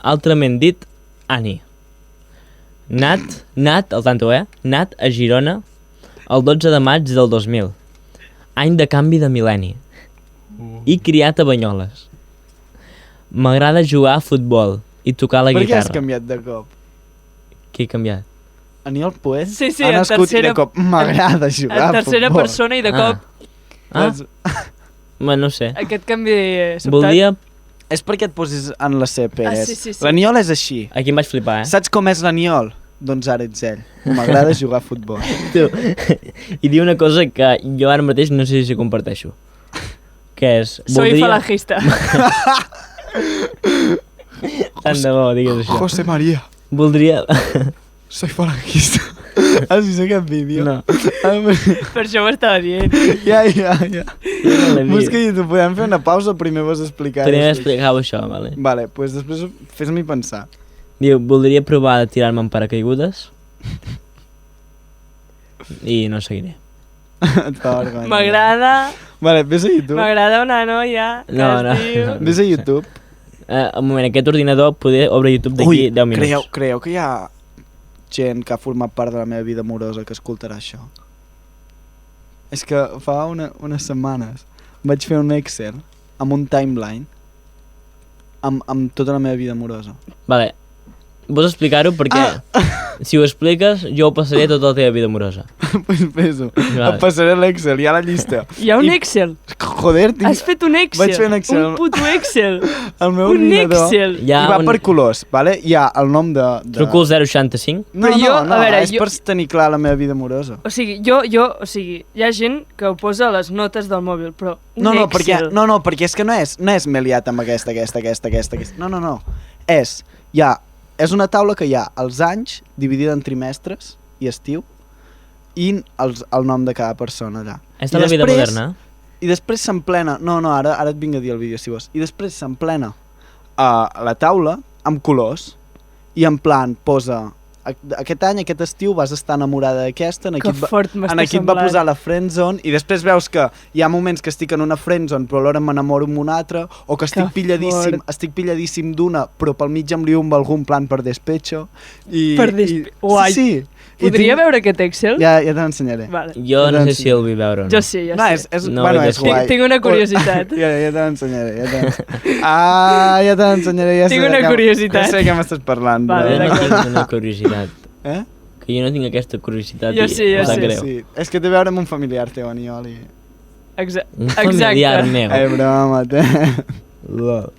S2: altrament dit Ani. Nat, al tanto, nat a Girona el 12 de maig del 2000. Any de canvi de mil·lenni. I criat a Banyoles. M'agrada jugar a futbol i tocar la
S1: Per què has
S2: guitarra.
S1: canviat de cop?
S2: Què he canviat?
S1: Aniol Puell
S3: Sí,
S1: ha
S3: en
S1: nascut i
S3: tercera...
S1: de cop m'agrada jugar
S3: En
S1: a
S3: tercera
S1: futbol.
S3: persona i de cop
S2: Bueno, no sé.
S3: aquest canvi sobtat.
S2: Voldria...
S1: És perquè et posis en la CPS.
S3: sí.
S1: L'Aniol és així.
S2: Aquí em vaig flipar,
S1: Saps com és l'Aniol? Doncs ara ets ell. M'agrada jugar a futbol.
S2: Tu. I diu una cosa que jo ara mateix no sé si comparteixo. Que és...
S3: Soy falangista.
S2: Tant de bo, digues això.
S1: José María,
S2: Voldria...
S1: soy falangista. Has vist aquest vídeo?
S2: No.
S3: Per això m'estava dient.
S1: Ja.
S2: No l'he vist.
S1: Busca a YouTube, podem fer una pausa, primer vos explicar.
S2: Primer explicava això, vale.
S1: Vale, doncs després fes-m'hi pensar.
S2: Diu, voldria provar de tirar-me en paracaigudes i no seguiré.
S1: Et fa vergonya.
S3: M'agrada...
S1: Vale, vés a YouTube.
S3: M'agrada una noia que
S2: No,
S3: es diu...
S1: Vés a YouTube.
S2: Un moment, aquest ordinador poder obre YouTube d'aquí 10 minuts.
S1: Creieu que hi ha gent que ha format part de la meva vida amorosa que escoltarà això? És que fa unes setmanes vaig fer un Excel amb un timeline amb tota la meva vida amorosa.
S2: Vale, vols explicar-ho? Perquè si ho expliques, jo ho passaré tota la teva vida amorosa.
S1: Pues fes-ho.
S2: Vale.
S1: Et passaré l'Excel, hi ha la llista.
S3: Hi ha un Excel.
S1: Joder,
S3: Has fet un Excel.
S1: Vaig fer un Excel.
S3: Un puto Excel.
S1: el meu
S3: Un
S1: ordinador
S3: Excel.
S2: Hi ha
S1: i va
S2: un...
S1: per colors, vale? Hi ha el nom de...
S2: Truco al 065?
S1: No,
S3: Però jo, a veure,
S1: és per tenir clar la meva vida amorosa.
S3: O sigui, hi ha gent que ho posa a les notes del mòbil, però un
S1: No,
S3: Excel...
S1: perquè és que no és m'he liat amb aquesta. No. És una taula que hi ha els anys dividida en trimestres i estiu i el nom de cada persona allà.
S2: És de la vida moderna?
S1: I després s'emplena... No, ara et vinc a dir el vídeo, si vols. I després s'emplena la taula amb colors i en plan posa... Aquest any, aquest estiu, vas estar enamorada d'aquesta, en
S3: Que fort m'està
S1: aquí et va
S3: semblant.
S1: posar la friendzone i després veus que hi ha moments que estic en una friendzone però alhora m'enamoro amb una altra o que estic pilladíssim d'una però pel mig em lio amb algun plan per despecho
S3: Uai.
S1: Sí.
S3: Podria veure aquest Excel?
S1: Ja te l'ensenyaré.
S3: Vale.
S2: Jo no sé si el vull veure o no.
S3: Jo sí, ja
S1: No,
S3: sé.
S1: és guai.
S3: Tinc una curiositat.
S1: Ja te l'ensenyaré. Ja te l'ensenyaré.
S3: Tinc una curiositat.
S1: Ja sé què m'estàs parlant.
S3: Vale,
S2: Jo no
S3: d'acord.
S2: tinc una curiositat.
S1: Eh?
S2: Que jo no tinc aquesta curiositat.
S3: Jo sí, jo
S2: em sap
S3: sí.
S2: greu.
S1: Sí. És que té a veure amb un familiar teu, Aniol.
S2: Un familiar meu.
S1: Broma, té.
S2: Lol.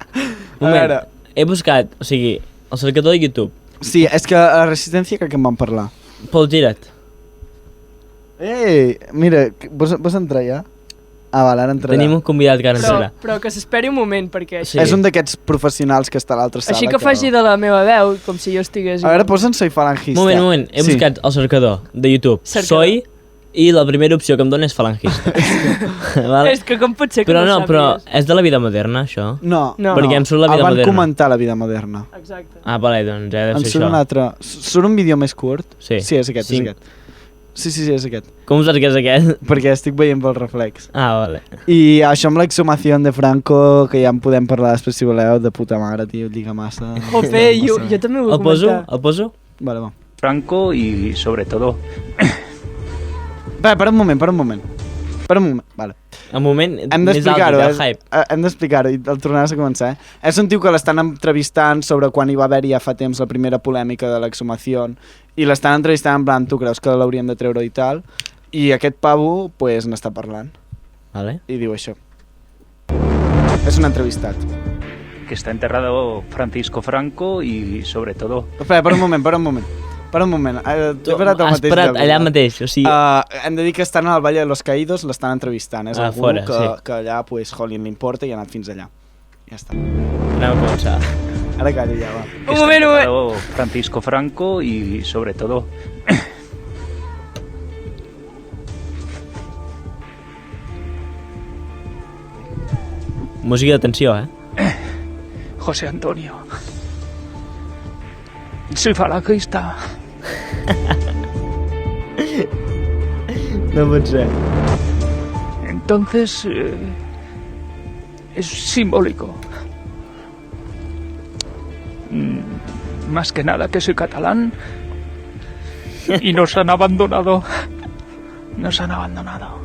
S1: A veure.
S2: He buscat, o sigui, el cercador de YouTube.
S1: Sí, és que a la Resistència crec que en vam parlar.
S2: Pol, gira't.
S1: Ei, mira, vols entrar ja? Vale, ara entrarà.
S2: Tenim un convidat que ara entrarà.
S3: Però que s'esperi un moment, perquè
S2: Sí.
S1: És un d'aquests professionals que està a l'altra sala.
S3: així que faci de la meva veu, com si jo estigués...
S1: A veure, posa'm Soy Falangista.
S2: Moment. He buscat el cercador de YouTube.
S3: Cercador.
S2: Soy, i la primera opció que em dona és falangista. Vale?
S3: És que com pot ser que
S2: Però
S3: no
S2: no, però
S3: sàpigues?
S2: és de la vida moderna, això?
S1: No,
S3: No.
S2: Perquè em surt la vida
S1: el van
S2: moderna.
S1: comentar la vida moderna.
S3: Exacte.
S2: Ah, vale, doncs ja deu
S1: Em
S2: ser
S1: surt
S2: això.
S1: un altre... Surt un vídeo més curt?
S2: Sí.
S1: Sí, és aquest,
S2: Cinc.
S1: és aquest. Sí, és aquest.
S2: Com saps que és aquest?
S1: Perquè estic veient pel reflex.
S2: Ah, vale.
S1: I això amb l'exhumació de Franco, que ja en podem parlar després si voleu, de puta mare, tio, lliga massa.
S3: Jope, jo també ho vull
S2: El poso?
S3: comentar.
S2: El poso?
S1: Vale, va.
S4: Franco y sobre todo
S1: Va, per un moment. Vale.
S2: El moment
S1: Hem
S2: més alt
S1: d'explicar-ho,
S2: del hype.
S1: hem d'explicar-ho i el tornaràs a començar, És un tio que l'estan entrevistant sobre quan hi va haver ja fa temps la primera polèmica de l'exhumació i l'estan entrevistant en plan, tu creus que l'hauríem de treure i tal, i aquest pavo, pues, n'està parlant
S2: Vale.
S1: i diu això. És un entrevistat.
S4: que está enterrado Francisco Franco y sobre todo
S1: Espera, per un moment.
S2: Tu has parat allà mateix, o sigui...
S1: Hem de dir que estan al Valle de los Caídos, l'estan entrevistant. És algú
S2: fora,
S1: que,
S2: sí.
S1: que allà, pues, jolín, li importa i ha anat fins allà. Ja està.
S2: Anem a començar.
S1: Ara calla ja, va.
S4: que
S3: Un
S4: está
S3: moment.
S4: enterrado Francisco Franco y sobre todo
S2: Música de tensió,
S4: José Antonio. Soy falangista.
S2: No pot ser.
S4: Entonces es simbólico. Más que nada que soy catalán y nos han abandonado. Nos han abandonado.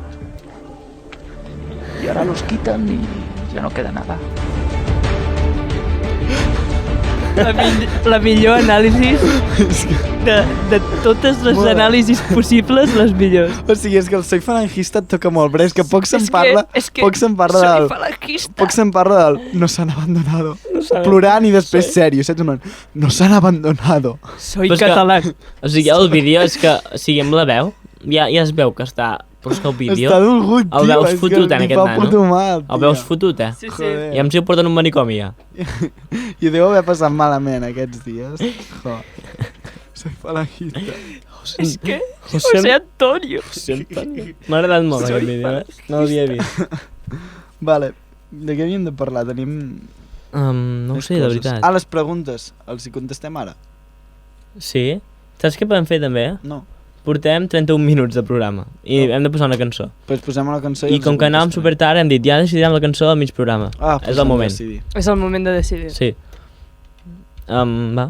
S4: Y ahora los quitan y ya no queda nada.
S3: La millor anàlisi de totes les anàlisis possibles, les millors.
S1: O sigui, és que el soy falangista et toca molt, però és que poc se'n parla, poc se'n parla
S3: soy
S1: del...
S3: falangista.
S1: Poc se'n parla del nos han abandonado. Plorant i després sèrio, saps? Nos han abandonado.
S3: Soy
S2: Però és que-
S3: català.
S2: O sigui, el vídeo és que, o sigui, amb la veu, ja es veu que està... Però és que el vídeo...
S1: Està dolgut, tio.
S2: El veus
S1: és
S2: fotut,
S1: que
S2: en
S1: li
S2: aquest
S1: fa
S2: nano.
S1: puto mal, tio.
S2: El veus fotut, eh?
S3: Sí, sí.
S1: Joder.
S2: I em si ho porten a un manicomi, ja.
S1: I deu haver passat malament aquests dies. Jo. Soy falangista.
S3: És que... José Antonio.
S2: M'ha agradat molt aquest vídeo, eh? No l'havia vist.
S1: Vale, de què havíem de parlar? Tenim...
S2: No ho
S1: més
S2: sé, de
S1: coses.
S2: veritat.
S1: Ah, les preguntes. Els hi contestem ara?
S2: Sí? Saps què podem fer també?
S1: No.
S2: Portem 31 minuts de programa i hem de posar una cançó.
S1: Pues posem una cançó
S2: I
S1: els
S2: com
S1: hi
S2: que anàvem
S1: contestarem.
S2: super tard hem dit ja decidirem la cançó al mig programa.
S1: Ah,
S2: és el moment.
S1: Decidir.
S3: És el moment de decidir.
S2: Sí. Va.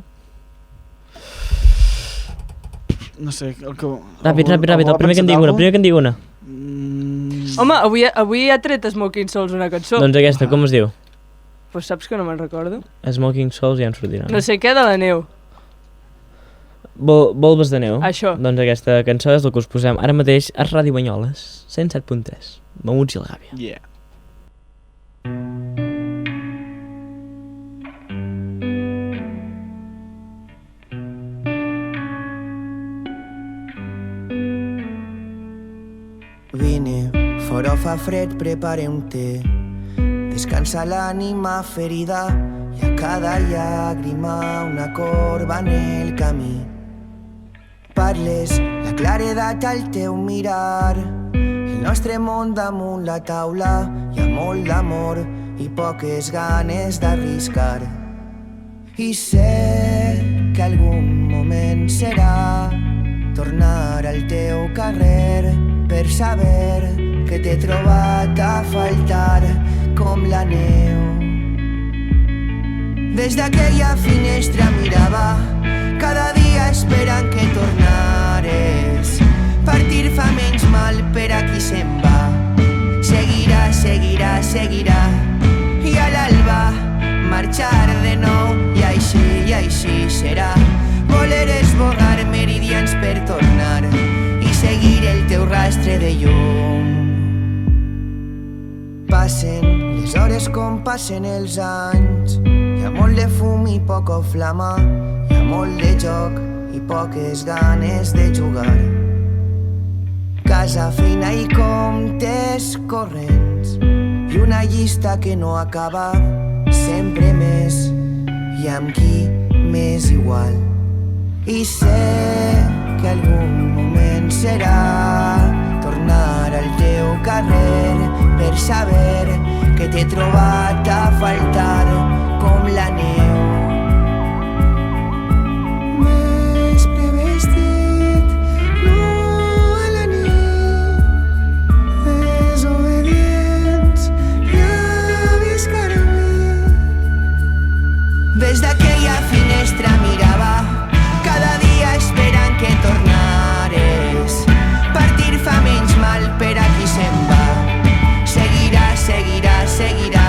S1: No sé, el que...
S2: Ràpid, el primer que en digui una,
S3: Home, avui ha tret Smoking Souls una cançó.
S2: Doncs aquesta, com es diu?
S3: Pues saps que no me'n recordo.
S2: Smoking Souls ja ens sortirà.
S3: No sé què de la neu.
S2: Volves de neu?
S3: Això.
S2: Doncs aquesta cançó és el que us posem ara mateix a Ràdio Banyoles, 107.3, Mamuts i la Gàbia.
S1: Yeah.
S5: Vine, fora fa fred, prepare un té. Descansa l'ànima ferida i a cada llàgrima una corba en el camí. Parles la claredat al teu mirar, el nostre món damunt la taula, hi ha molt d'amor i poques ganes d'arriscar. I sé que algun moment serà tornar al teu carrer per saber que t'he trobat a faltar com la neu. Des d'aquella finestra mirava cada dia esperant que tornares. Partir fa menys mal per a qui se'n va. Seguirà, seguirà, seguirà. I a l'alba marxar de nou. I així serà. Voler esborrar meridians per tornar i seguir el teu rastre de llum. Passen les hores com passen els anys. Hi ha molt de fum i poca flama. Hi ha molt de joc i poques ganes de jugar. Casa, feina i comptes corrents i una llista que no acaba. Sempre més i amb qui m'és igual. I sé que algun moment serà tornar al teu carrer per saber que t'he trobat a faltar com la neu. Més prevestit, no a la nit, desobedients i avis carmí. Des d'aquella finestra mirava cada dia esperant que tornares. Partir fa menys mal per a qui se'n va. Seguirà, seguirà, seguirà.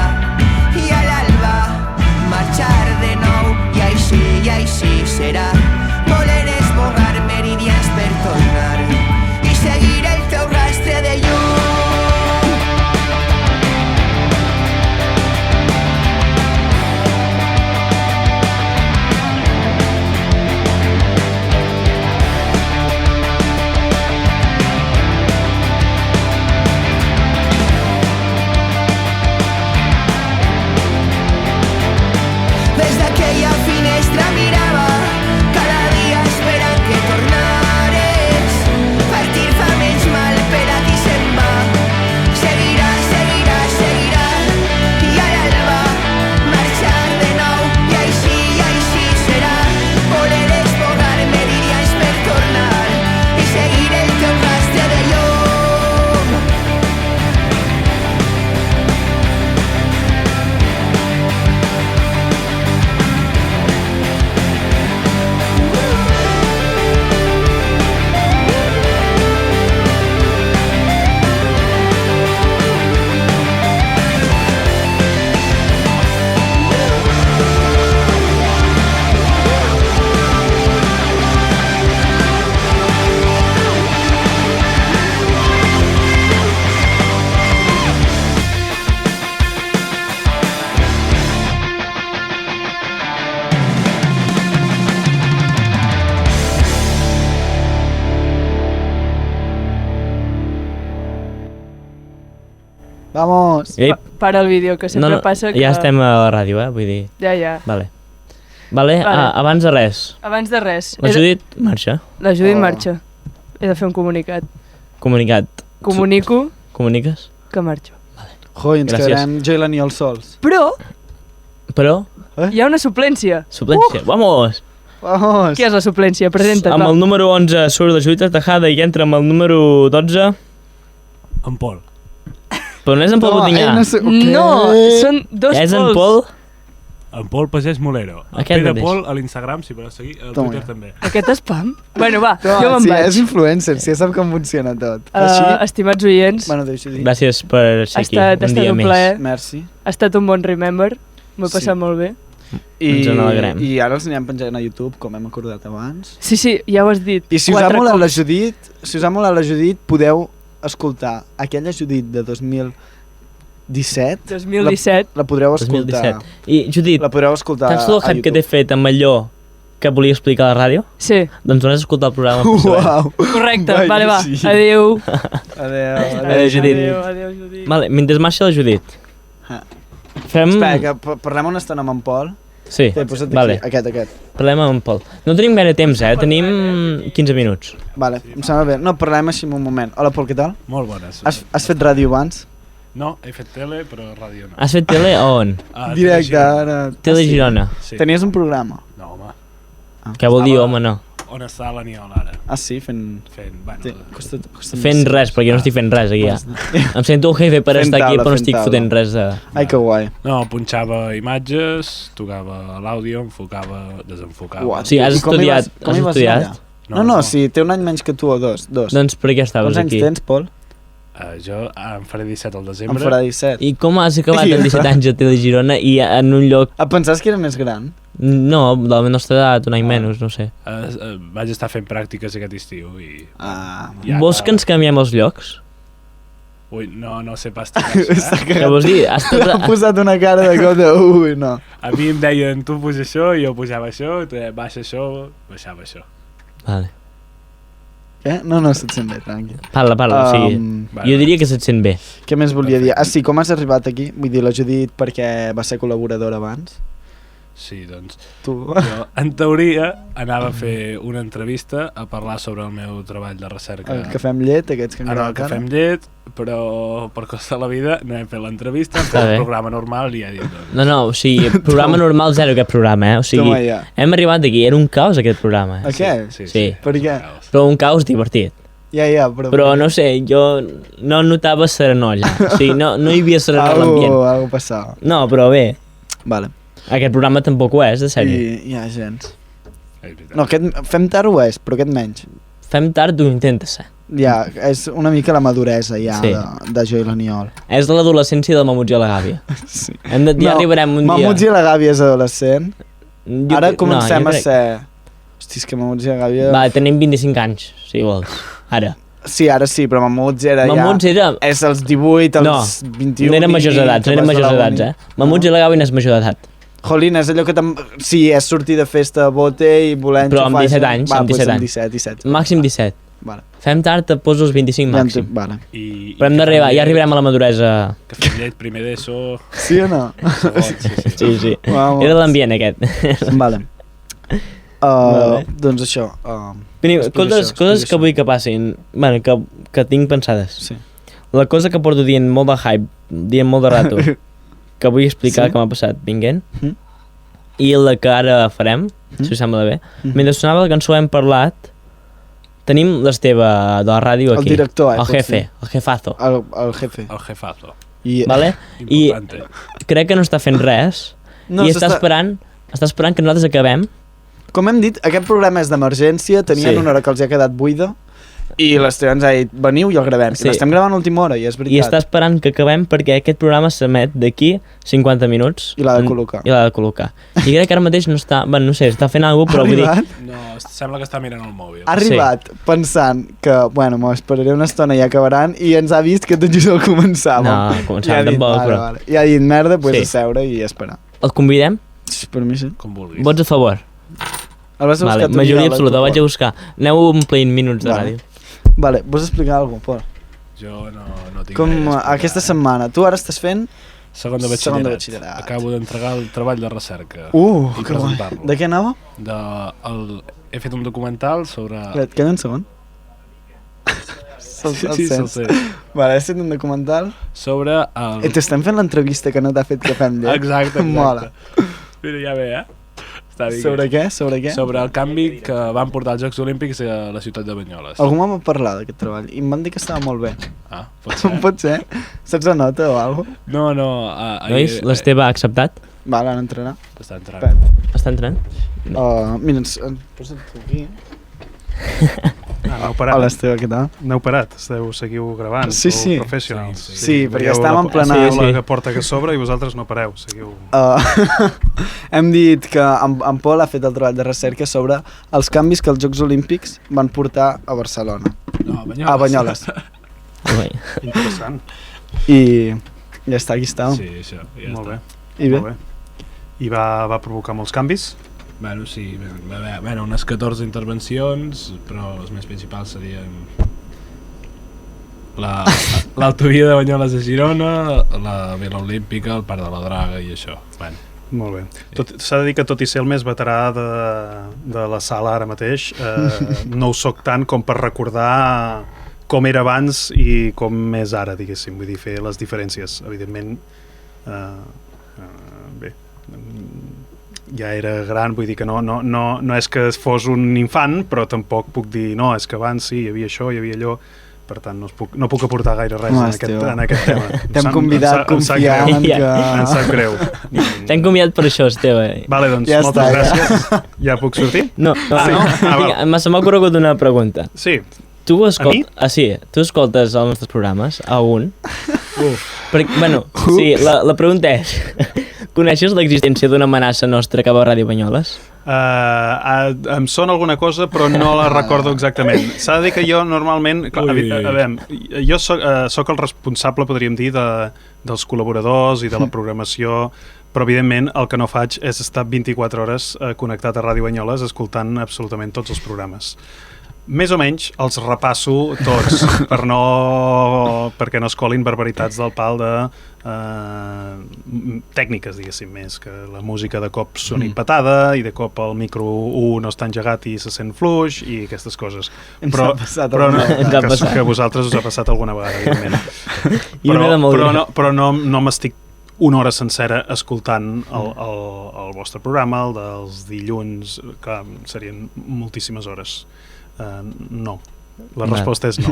S5: I a l'alba marxar de nou. I així serà. Voler esborrar meridians per tornar i seguir el teu rastre de llum. Des d'aquella finestra mirava cada dia esperant que tornares. Partir fa menys mal per a qui se'n va. Seguirà, seguirà, seguirà. I a l'alba marxar de nou. I així serà. Voler esborrar meridians per tornar i seguir el teu rastre de llum.
S1: Vamos!
S2: Ei,
S3: Para el vídeo, que sempre passa que...
S2: ja estem a la ràdio, vull dir...
S3: Ja.
S2: Vale,
S3: Vale.
S2: abans de res,
S3: Abans de res...
S2: la Judit marxa.
S3: La Judit marxa. He de fer un comunicat.
S2: Comunicat.
S3: Comunico
S2: Comuniques?
S3: que marxo.
S1: Joi, ens
S2: Gràcies.
S1: quedarem jo i l'Aniol sols.
S2: Però,
S3: Hi ha una suplència.
S2: suplència. Vamos!
S1: Vamos!
S3: Qui és la suplència? Presenta't,
S2: Amb
S3: va.
S2: el número 11 surt la Judit Tejada i entra amb el número 12...
S6: En Pol.
S2: Però no és en Pol Botinyà.
S3: No, són dos
S2: És en
S3: Pols.
S2: Pol...
S6: En Pol Pagès Molero.
S2: Aquest
S6: Pere
S2: mateix.
S6: Pol a l'Instagram, si voleu seguir, al
S1: Toma.
S6: Twitter també.
S3: Aquest spam? Bueno, va,
S1: Toma,
S3: jo me'n
S1: sí,
S3: vaig.
S1: és influencer, sí, sap com funciona tot.
S3: Estimats oients,
S1: Bueno, deixo dir.
S2: Gràcies per ser
S3: ha
S2: aquí,
S3: estat
S2: un dia
S3: un
S2: més.
S3: plaer.
S1: Merci.
S3: Ha estat un bon remember. M'ho he
S1: Sí.
S3: passat molt bé.
S2: Ens n'alegrem.
S1: I ara els anirem penjant a YouTube, com hem acordat abans.
S3: Sí, ja ho has dit.
S1: I si us ha
S3: 4
S1: molat
S3: cops.
S1: la Judit, podeu escoltar aquella Judit de 2017.
S3: 2017.
S1: La podreu escoltar.
S2: 2017. I, Judit,
S1: La podreu escoltar
S2: saps tot el
S1: a
S2: hype que t'he
S1: YouTube.
S2: fet amb allò que volia explicar a la ràdio?
S3: Sí,
S2: Doncs no has escoltat el programa per saber.
S1: Uau!
S3: correcte.
S1: Vai,
S3: Vale, va.
S1: sí.
S3: Adéu.
S1: Adéu.
S2: Adéu, Judit.
S3: Adéu, Judit.
S2: Vale, mentre marxa la Judit.
S1: Ah.
S2: Fem...
S1: Espera, que parlem una estona amb en Pol.
S2: Sí,
S1: Posa't
S2: vale.
S1: aquí, aquest.
S2: Parlem amb en Pol. No tenim gaire temps, Tenim 15 minuts.
S1: Vale, em sembla bé. No, parlem així en un moment. Hola, Pol, què tal?
S6: Molt bones.
S1: Has fet ràdio abans?
S6: No, he fet tele, però ràdio no.
S2: Has fet tele a on?
S1: Directe, ara.
S2: Tele Girona.
S6: Sí.
S1: Tenies un programa?
S6: No, home.
S2: Què vol dir, home, no?
S6: On està l'Aniol ara?
S1: Ah, sí, fent...
S6: Bueno,
S1: Costa
S2: Fent res, perquè no estic fent res aquí, ja. Em sento el jefe per
S1: Fent
S2: estar aquí,
S1: taula,
S2: però no
S1: fent
S2: estic
S1: taula.
S2: fotent res de...
S1: Ai, que guai.
S6: No, punxava imatges, tocava l'àudio, enfocava, desenfocava.
S1: Uau.
S2: O sigui, has
S1: I com hi
S2: estudiat,
S1: com
S2: has
S1: hi vas
S2: estudiat?
S1: anar allà? No, sí, té un any menys que tu o dos.
S2: Doncs per què estaves
S1: Quants anys
S2: aquí?
S1: tens, Pol?
S6: Jo em faré 17 al
S1: Em
S6: desembre.
S1: farà 17.
S2: I com has acabat
S1: I
S2: amb 17 anys a Tele Girona i en un lloc...
S1: Pensaves que era més gran?
S2: No, de la nostra edat, un any menys, no sé.
S6: Vaig estar fent pràctiques aquest estiu i...
S1: Ah.
S6: Ja
S2: Vols que ens canviem els llocs?
S6: Ui, no sé pas
S1: Està
S6: tirar-se,
S2: Què vols dir? Has tot...
S1: M'ha posat una cara de cop de... Ui, no.
S6: A mi em deien, tu puja això, i jo pujava això, tu baixa això, baixava això.
S2: Vale.
S1: Què? No, se't sent bé, tranqui.
S2: Parla, o sigui...
S6: Vale,
S2: Jo diria que se't sent bé.
S1: Què més volia dir? Ah, sí, com has arribat aquí? Vull dir, la Judit perquè va ser col·laboradora abans.
S6: Sí, doncs,
S1: Tu...
S6: jo en teoria anava a fer una entrevista a parlar sobre el meu treball de recerca.
S1: El cafè amb llet, aquests que
S6: Ara el
S1: engrava
S6: cafè amb llet, però per costa de la vida no hem fet l'entrevista, hem
S2: Està
S6: fet
S2: bé.
S6: el programa normal i ja he dit, doncs,
S2: No, o sigui, programa normal zero aquest programa, O sigui,
S1: Toma ja.
S2: hem arribat aquí, era un caos aquest programa.
S1: Aquest?
S2: Sí.
S1: Per què?
S2: Però un caos divertit.
S1: Ja,
S2: Però no sé, jo no notava serenor allà. O sigui, no hi havia serenor a l'ambient.
S1: Algo passava.
S2: No, però bé,
S1: Vale.
S2: aquest programa tampoc ho és, de sèrie.
S1: I ja, gens.
S6: És veritat.
S1: No, aquest fem tard ho és, però aquest menys.
S2: Fem tard, ho intenta ser.
S1: Ja, és una mica la maduresa ja
S2: Sí.
S1: de jo i l'Aniol.
S2: És l'adolescència del Mamuts i la Gàbia.
S1: Sí.
S2: Ja arribarem un dia.
S1: Mamuts i la Gàbia és adolescent. Ara comencem
S2: jo
S1: a
S2: crec-
S1: ser... Hosti, és que Mamuts i la Gàbia...
S2: Va, tenim 25 anys, si vols. Ara.
S1: Sí, ara sí, però Mamuts era
S2: Mamuts
S1: ja...
S2: era...
S1: És els 18, els
S2: No,
S1: 21...
S2: no eren majors d'edats, no eren majors d'edats, Mamuts i la Gàbia no és major d'edat.
S1: Jolín, és allò que... Sí, és sortir de festa a bote i voler
S2: Però amb
S1: enxufar
S2: 17
S1: gent.
S2: anys,
S1: Va,
S2: amb 17 anys.
S1: 17, 17.
S2: Màxim 17.
S1: Vale.
S2: Fem tard, te poso els 25 màxim.
S1: Vale.
S2: Però hem d'arribar, ja arribarem a la maduresa.
S6: Cafè amb llet, primer d'ESO...
S1: Sí o no?
S6: Sí.
S2: Sí.
S1: Vamos.
S2: Era l'ambient aquest.
S1: Vale.
S2: Vale.
S1: Doncs això.
S2: Tenim
S1: explica
S2: coses
S1: això.
S2: que vull que passin, bueno, que tinc pensades.
S1: Sí.
S2: La cosa que porto dient molt de hype, dient molt de rato, que vull explicar
S1: Sí.
S2: que m'ha passat vinguent,
S1: Mhm.
S2: i la que ara farem, si us sembla bé. Mentre sonava la cançó hem parlat, tenim l'Esteve de la ràdio
S1: El
S2: aquí.
S1: director,
S2: El
S1: pots
S2: jefe,
S1: dir.
S2: el jefazo.
S1: El jefe.
S6: El jefazo.
S1: I,
S2: Vale? I
S6: Importante.
S2: crec que no està fent res
S1: No,
S2: i està esperant que nosaltres acabem.
S1: Com hem dit, aquest programa és d'emergència, tenien
S2: Sí.
S1: una hora que els ha quedat buida i l'Esteve ens ha dit, veniu i el gravem.
S2: Sí.
S1: I l'estem gravant a última hora, i és veritat.
S2: I està esperant que acabem perquè aquest programa s'emet d'aquí 50 minuts.
S1: I l'ha de col·locar.
S2: I l'ha de col·locar. I crec que ara mateix no està... Bueno, no sé, està fent alguna cosa, però vull dir...
S1: arribat,
S6: No, sembla que està mirant el mòbil.
S1: ha arribat pensant que, bueno, m'ho esperaré una estona i acabaran, i ens ha vist que tot just el començàvem.
S2: No, començàvem tampoc, però-
S1: Vale. I ha dit, merda, pues
S2: Sí.
S1: a seure i esperar.
S2: El convidem?
S1: Per mi sí.
S6: Com vulguis.
S2: Vots a favor?
S1: El vas a buscar
S2: Vale,
S1: tu
S2: majoria
S1: ja,
S2: absoluta,
S1: tu,
S2: vaig a
S1: Pol.
S2: buscar. Aneu omplint minuts de
S1: Vale.
S2: ràdio.
S1: Vale, vols explicar alguna cosa, Pol?
S6: Jo no tinc
S1: Com
S6: gaire a
S1: aquesta
S6: explicar,
S1: setmana. Tu ara estàs fent...
S6: Segon de
S1: segon de
S6: batxillerat.
S1: batxillerat.
S6: Acabo d'entregar el treball de recerca.
S1: Que
S6: i
S1: guai.
S6: presentar-lo.
S1: De què anava?
S6: He fet un documental sobre...
S1: Et queda un segon?
S6: Sí, se'l sé.
S1: Vale, has fet un documental.
S6: Sobre el...
S1: I t'estem fent l'entrevista que no t'ha fet que fem llet.
S6: Exacte.
S1: Mola.
S6: Mira, ja ve, Està bé.
S1: Sobre què? Sobre què?
S6: Sobre el canvi que van portar els Jocs Olímpics a la ciutat de Banyoles.
S1: Algú m'ha parlat d'aquest treball i em van dir que estava molt bé.
S6: Ah, pot ser.
S1: Pot ser? Saps la nota o alguna cosa?
S6: No.
S2: Nois, l'Esteve ha acceptat?
S1: Vale, ara entrarà.
S6: Està entrant.
S2: Està entrant?
S1: Mira, posa't aquí.
S7: Aneu parat.
S1: Hola, Esteve, què tal?
S7: Aneu parat, seguiu gravant.
S1: Sí,
S7: sou
S1: sí.
S7: professionals.
S1: Sí, perquè
S7: Veieu
S1: estàvem en plena...
S7: la
S2: Sí.
S7: que porta que sobre i vosaltres no pareu, seguiu...
S1: Hem dit que en Pol ha fet el treball de recerca sobre els canvis que els Jocs Olímpics van portar a Barcelona.
S6: No,
S1: A Banyoles.
S7: Interessant.
S1: I ja està, aquí estàvem.
S6: Sí, això. Ja
S7: Molt bé.
S1: I bé?
S7: Molt bé. I va provocar molts canvis?
S6: Bueno, sí, va haver unes 14 intervencions, però les més principals serien l'autovia de Banyoles a Girona, la Vila Olímpica, el Parc de la Draga i això. Bueno.
S7: Molt bé. S'ha de dir que tot i ser el més veterà de la sala ara mateix, no ho soc tant com per recordar com era abans i com és ara, diguéssim. Vull dir, fer les diferències. Evidentment, bé, ja era gran, vull dir que no és que fos un infant, però tampoc puc dir, no, és que abans sí, hi havia això, hi havia allò, per tant no puc aportar gaire res en aquest tema.
S1: T'hem convidat confiant en que...
S7: Em sap greu.
S2: T'hem convidat per això, Esteve.
S7: Vale, doncs
S1: Ja
S7: moltes
S1: està,
S7: gràcies. Ja puc sortir?
S2: No. Se m'ha corregut una pregunta.
S7: Sí.
S2: Tu
S7: A mi?
S2: sí, tu escoltes els nostres programes, algun? Bueno, sí, la pregunta és, coneixes l'existència d'una amenaça nostra que va a Ràdio Banyoles?
S7: Em sona alguna cosa, però no la recordo exactament. S'ha de dir que jo normalment... Clar, a veure, jo soc el responsable, podríem dir, dels col·laboradors i de la programació, però evidentment el que no faig és estar 24 hores connectat a Ràdio Banyoles escoltant absolutament tots els programes. Més o menys els repasso tots perquè no es colin barbaritats del pal de tècniques, diguéssim, més que la música de cop soni patada i de cop el micro 1 no està engegat i se sent fluix i aquestes coses. Però que vosaltres us ha passat alguna vegada, evidentment. Però no m'estic una hora sencera escoltant el vostre programa, el dels dilluns, que serien moltíssimes hores. No. La resposta és no.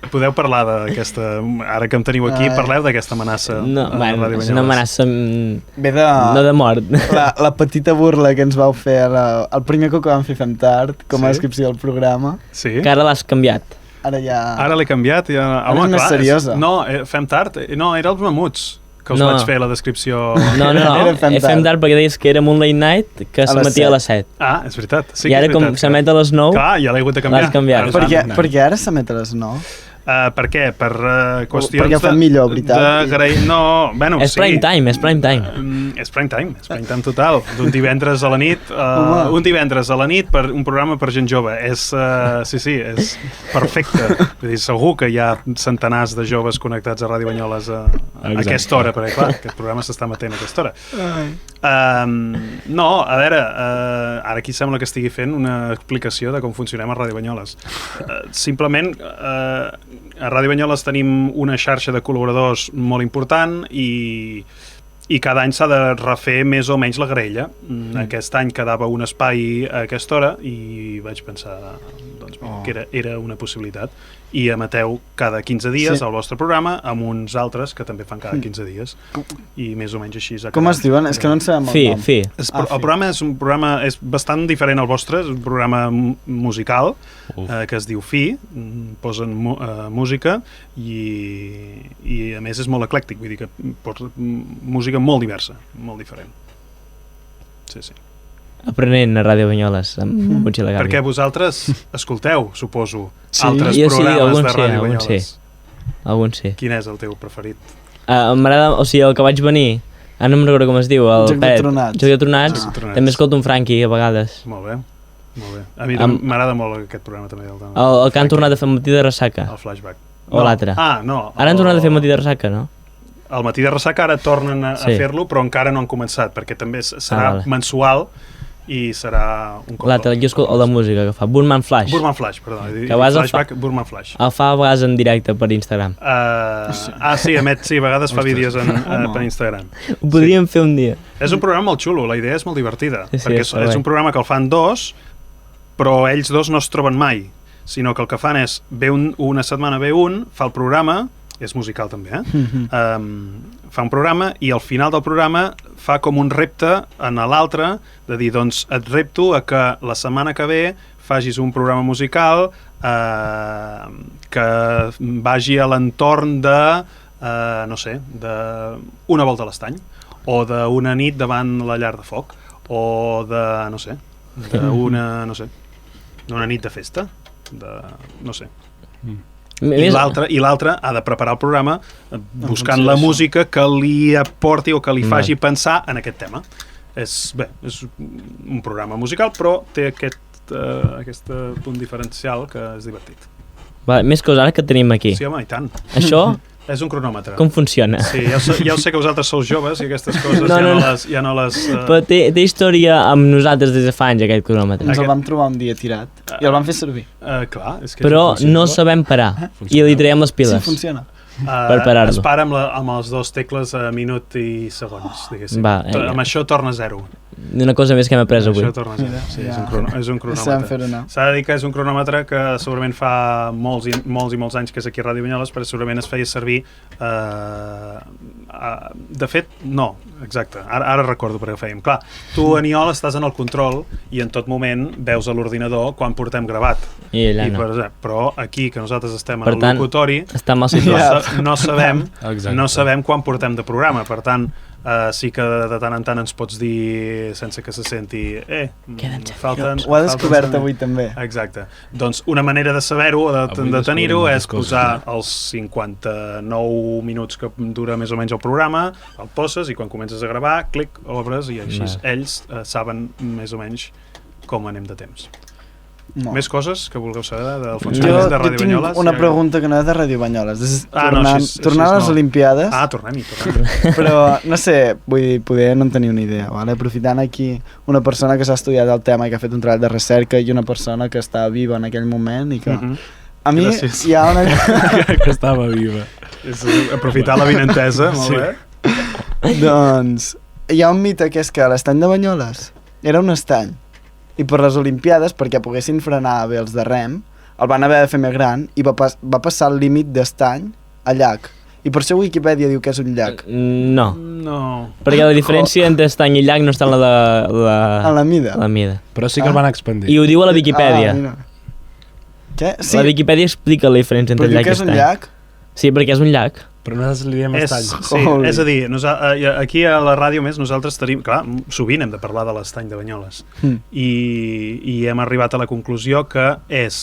S7: Podeu parlar d'aquesta... Ara que em teniu aquí, parleu d'aquesta amenaça.
S2: No, és una amenaça... No de mort.
S1: La petita burla que ens vau fer el primer cop que vam fer Fem Tard, com a descripció del programa.
S7: Sí.
S2: Que ara l'has canviat.
S1: Ara
S7: l'he canviat.
S1: Ara és més seriosa.
S7: No, Fem Tard, no, era els Mamuts que us vaig fer la descripció.
S2: No, Fem Tard perquè deies que era un late night que s'emetia a les 7.
S7: Ah, és veritat.
S2: I ara com s'emet a les 9,
S7: clar, ja l'he hagut de canviar.
S2: L'has canviat.
S1: Perquè ara s'emet a les 9?
S7: Per què? Per qüestions
S1: perquè ho fan millor, veritat.
S7: No, bueno,
S2: és prime time.
S7: És prime time total. D'un divendres a la nit, per un programa per gent jove. Sí, és perfecte. Vull dir, segur que hi ha centenars de joves connectats a Ràdio Banyoles a aquesta hora, perquè clar, aquest programa s'està emetent a aquesta hora. No, a veure, ara aquí sembla que estigui fent una explicació de com funcionem a Ràdio Banyoles. Simplement, a Ràdio Banyoles tenim una xarxa de col·laboradors molt important i cada any s'ha de refer més o menys la graella. Aquest any quedava un espai a aquesta hora i vaig pensar que era una possibilitat. I emeteu cada 15 dies el vostre programa amb uns altres que també fan cada 15 dies. I més o menys així s'ha quedat.
S1: Com es diuen? És que no en sabem el nom.
S7: El programa és un programa bastant diferent al vostre, és un programa musical que es diu Fi, posen música i a més és molt eclèctic, vull dir que posa música molt diversa, molt diferent. Sí.
S2: Aprenent a Ràdio Banyoles amb Puig i la Gàbia.
S7: Perquè vosaltres escolteu, suposo, altres programes de Ràdio Banyoles.
S2: Alguns sí.
S7: Quin és el teu preferit?
S2: M'agrada, o sigui, el que vaig venir, ara no me'n recordo com es diu, el Pep. Joc de Tronats. També escolto un Franqui a vegades.
S7: Molt bé. A mi m'agrada molt aquest programa també.
S2: El que han tornat a fer matí de ressaca.
S7: El Flashback.
S2: O l'altre?
S7: Ah, no.
S2: Ara han tornat a fer Matí de Ressaca, no?
S7: El Matí de Ressaca ara tornen a
S2: Sí.
S7: fer-lo, però encara no han començat, perquè també serà
S2: vale.
S7: mensual i serà un cop.
S2: L'altre, jo escolto el de música que fa, Burman Flash.
S7: Burman Flash, perdó.
S2: Que a vegades el
S7: Flashback, Burman Flash.
S2: El fa a vegades en directe per Instagram.
S7: Sí, emet, sí, a vegades fa vídeos per Instagram.
S2: Ho podríem fer un dia.
S7: És un programa molt xulo, la idea és molt divertida,
S2: Sí,
S7: perquè
S2: està
S7: és
S2: bé.
S7: un programa que el fan dos, però ells dos no es troben mai, sinó que el que fan és, una setmana ve un, fa el programa, és musical també, fa un programa i al final del programa fa com un repte en l'altre, de dir, doncs et repto a que la setmana que ve facis un programa musical que vagi a l'entorn de, no sé, d'una volta a l'estany, o d'una nit davant la llar de foc, o de, no sé, d'una nit de festa, no sé. I l'altre ha de preparar el programa buscant la música que li aporti o que li faci pensar en aquest tema. És un programa musical, però té aquest punt diferencial que és divertit.
S2: Va, més coses ara que tenim aquí.
S7: Sí, home, i tant.
S2: Això,
S7: És un cronòmetre.
S2: com funciona?
S7: Sí, ja ho sé que vosaltres sou joves i aquestes coses ja no les...
S2: Però té història amb nosaltres des de fa anys, aquest cronòmetre.
S1: Ens el vam trobar un dia tirat i el vam fer servir.
S7: Clar, és que
S2: Però no sabem parar i li traiem les
S1: Sí,
S2: piles.
S1: funciona.
S2: per parar-lo.
S7: Es para amb les dos tecles a minut i segons, diguéssim.
S2: Va,
S7: Amb això torna a 0.
S2: Una cosa més que hem après avui.
S7: Això torna a 0. Sí, és un
S1: Sabem
S7: cronòmetre.
S1: fer-ho anar.
S7: S'ha de dir que és un cronòmetre que segurament fa molts i molts anys que és aquí a Ràdio Banyoles, però segurament es feia servir... de fet, no, exacte. Ara recordo perquè ho fèiem. Clar, tu, Aniol, estàs en el control i en tot moment veus a l'ordinador quan portem gravat.
S2: I ella no.
S7: Però aquí, que nosaltres estem
S2: Per
S7: en el
S2: tant,
S7: locutori,
S2: està mal situat.
S7: no sabem
S6: Exacte.
S7: no sabem quan portem de programa. Per tant, sí que de tant en tant ens pots dir, sense que se senti, falten...
S1: Ho ha descobert avui també.
S7: Exacte. Doncs una manera de saber-ho, de tenir-ho, és posar els 59 minuts que dura més o menys el programa, el poses i quan comences a gravar, clic, obres i així ells saben més o menys com anem de temps. Més coses que vulgueu saber del funcionament de Ràdio Banyoles?
S1: Jo tinc una pregunta que no és de Ràdio Banyoles.
S7: Tornant
S1: a les Olimpiades.
S7: Tornem-hi.
S1: Però, no sé, vull dir, poder no en tenir una idea. Vale? Aprofitant aquí una persona que s'ha estudiat el tema i que ha fet un treball de recerca i una persona que està viva en aquell moment i que... A mi hi ha una...
S6: que estava viva.
S7: És aprofitar la vinentesa, molt bé.
S1: Doncs, hi ha un mite que és que l'estany de Banyoles era un estany i per les Olimpiades, perquè poguessin frenar bé els de rem, el van haver de fer més gran i va passar el límit d'estany a llac. I per això Wikipedia diu que és un llac.
S2: No.
S7: No.
S2: Perquè la diferència entre estany i llac no està en
S1: En la mida.
S2: la mida.
S6: Però sí que el van expandir.
S2: I ho diu a la Viquipèdia.
S1: Mira. Què? Sí,
S2: La Viquipèdia explica la diferència entre
S1: però diu
S2: llac
S1: que
S2: i
S1: és un
S2: estany.
S1: llac.
S2: Sí, perquè és un llac.
S6: Però nosaltres li diem estany.
S7: Sí, és a dir, aquí a la ràdio més nosaltres tenim, clar, sovint hem de parlar de l'estany de Banyoles i hem arribat a la conclusió que és,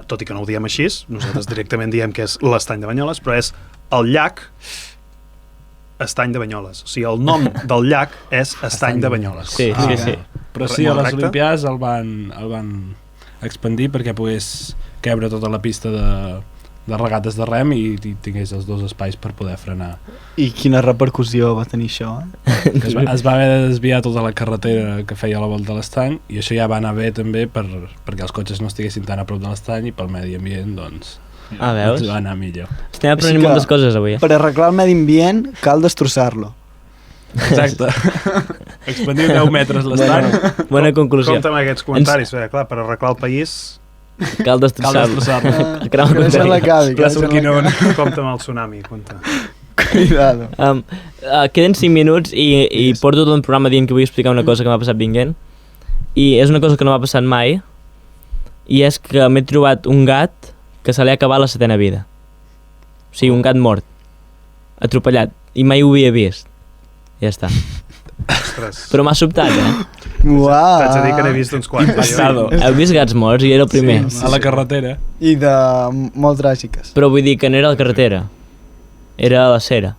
S7: tot i que no ho diem així, nosaltres directament diem que és l'estany de Banyoles, però és el llac Estany de Banyoles. O sigui, el nom del llac és Estany de Banyoles.
S2: Sí.
S6: Però sí, a les
S7: Correcte.
S6: Olimpiades el van expandir perquè pogués cabre tota la pista de regates de rem i tingués els dos espais per poder frenar.
S1: I quina repercussió va tenir això?
S6: Es va haver de desviar tota la carretera que feia la volta a l'estany i això ja va anar bé també perquè els cotxes no estiguessin tan a prop de l'estany i pel medi ambient, doncs,
S2: Veus?
S6: va anar millor.
S2: Estem aprenent moltes coses avui.
S1: Per arreglar el medi ambient cal destrossar-lo.
S6: Exacte. Expandir 10 metres l'estany.
S2: Bona conclusió.
S7: Compte amb aquests comentaris, clar, per arreglar el país,
S2: Cal destrossar-lo.
S1: Que no se l'acabi.
S7: compte amb el tsunami, compte.
S1: Cuidado.
S2: Queden 5 minuts i porto tot un programa dient que vull explicar una cosa que m'ha passat vinguent i és una cosa que no m'ha passat mai i és que m'he trobat un gat que se li ha acabat la 7ª vida. O sigui, un gat mort, atropellat, i mai ho havia vist. Ja està.
S7: Ostres.
S2: Però m'ha sobtat,
S1: Uau.
S7: T'haig de dir que n'he vist uns quants.
S6: Passado.
S2: Heu vist gats morts? I era el primer.
S6: A la carretera.
S1: I de molt tràgiques.
S2: Però vull dir que no era a la carretera. Era a la cera,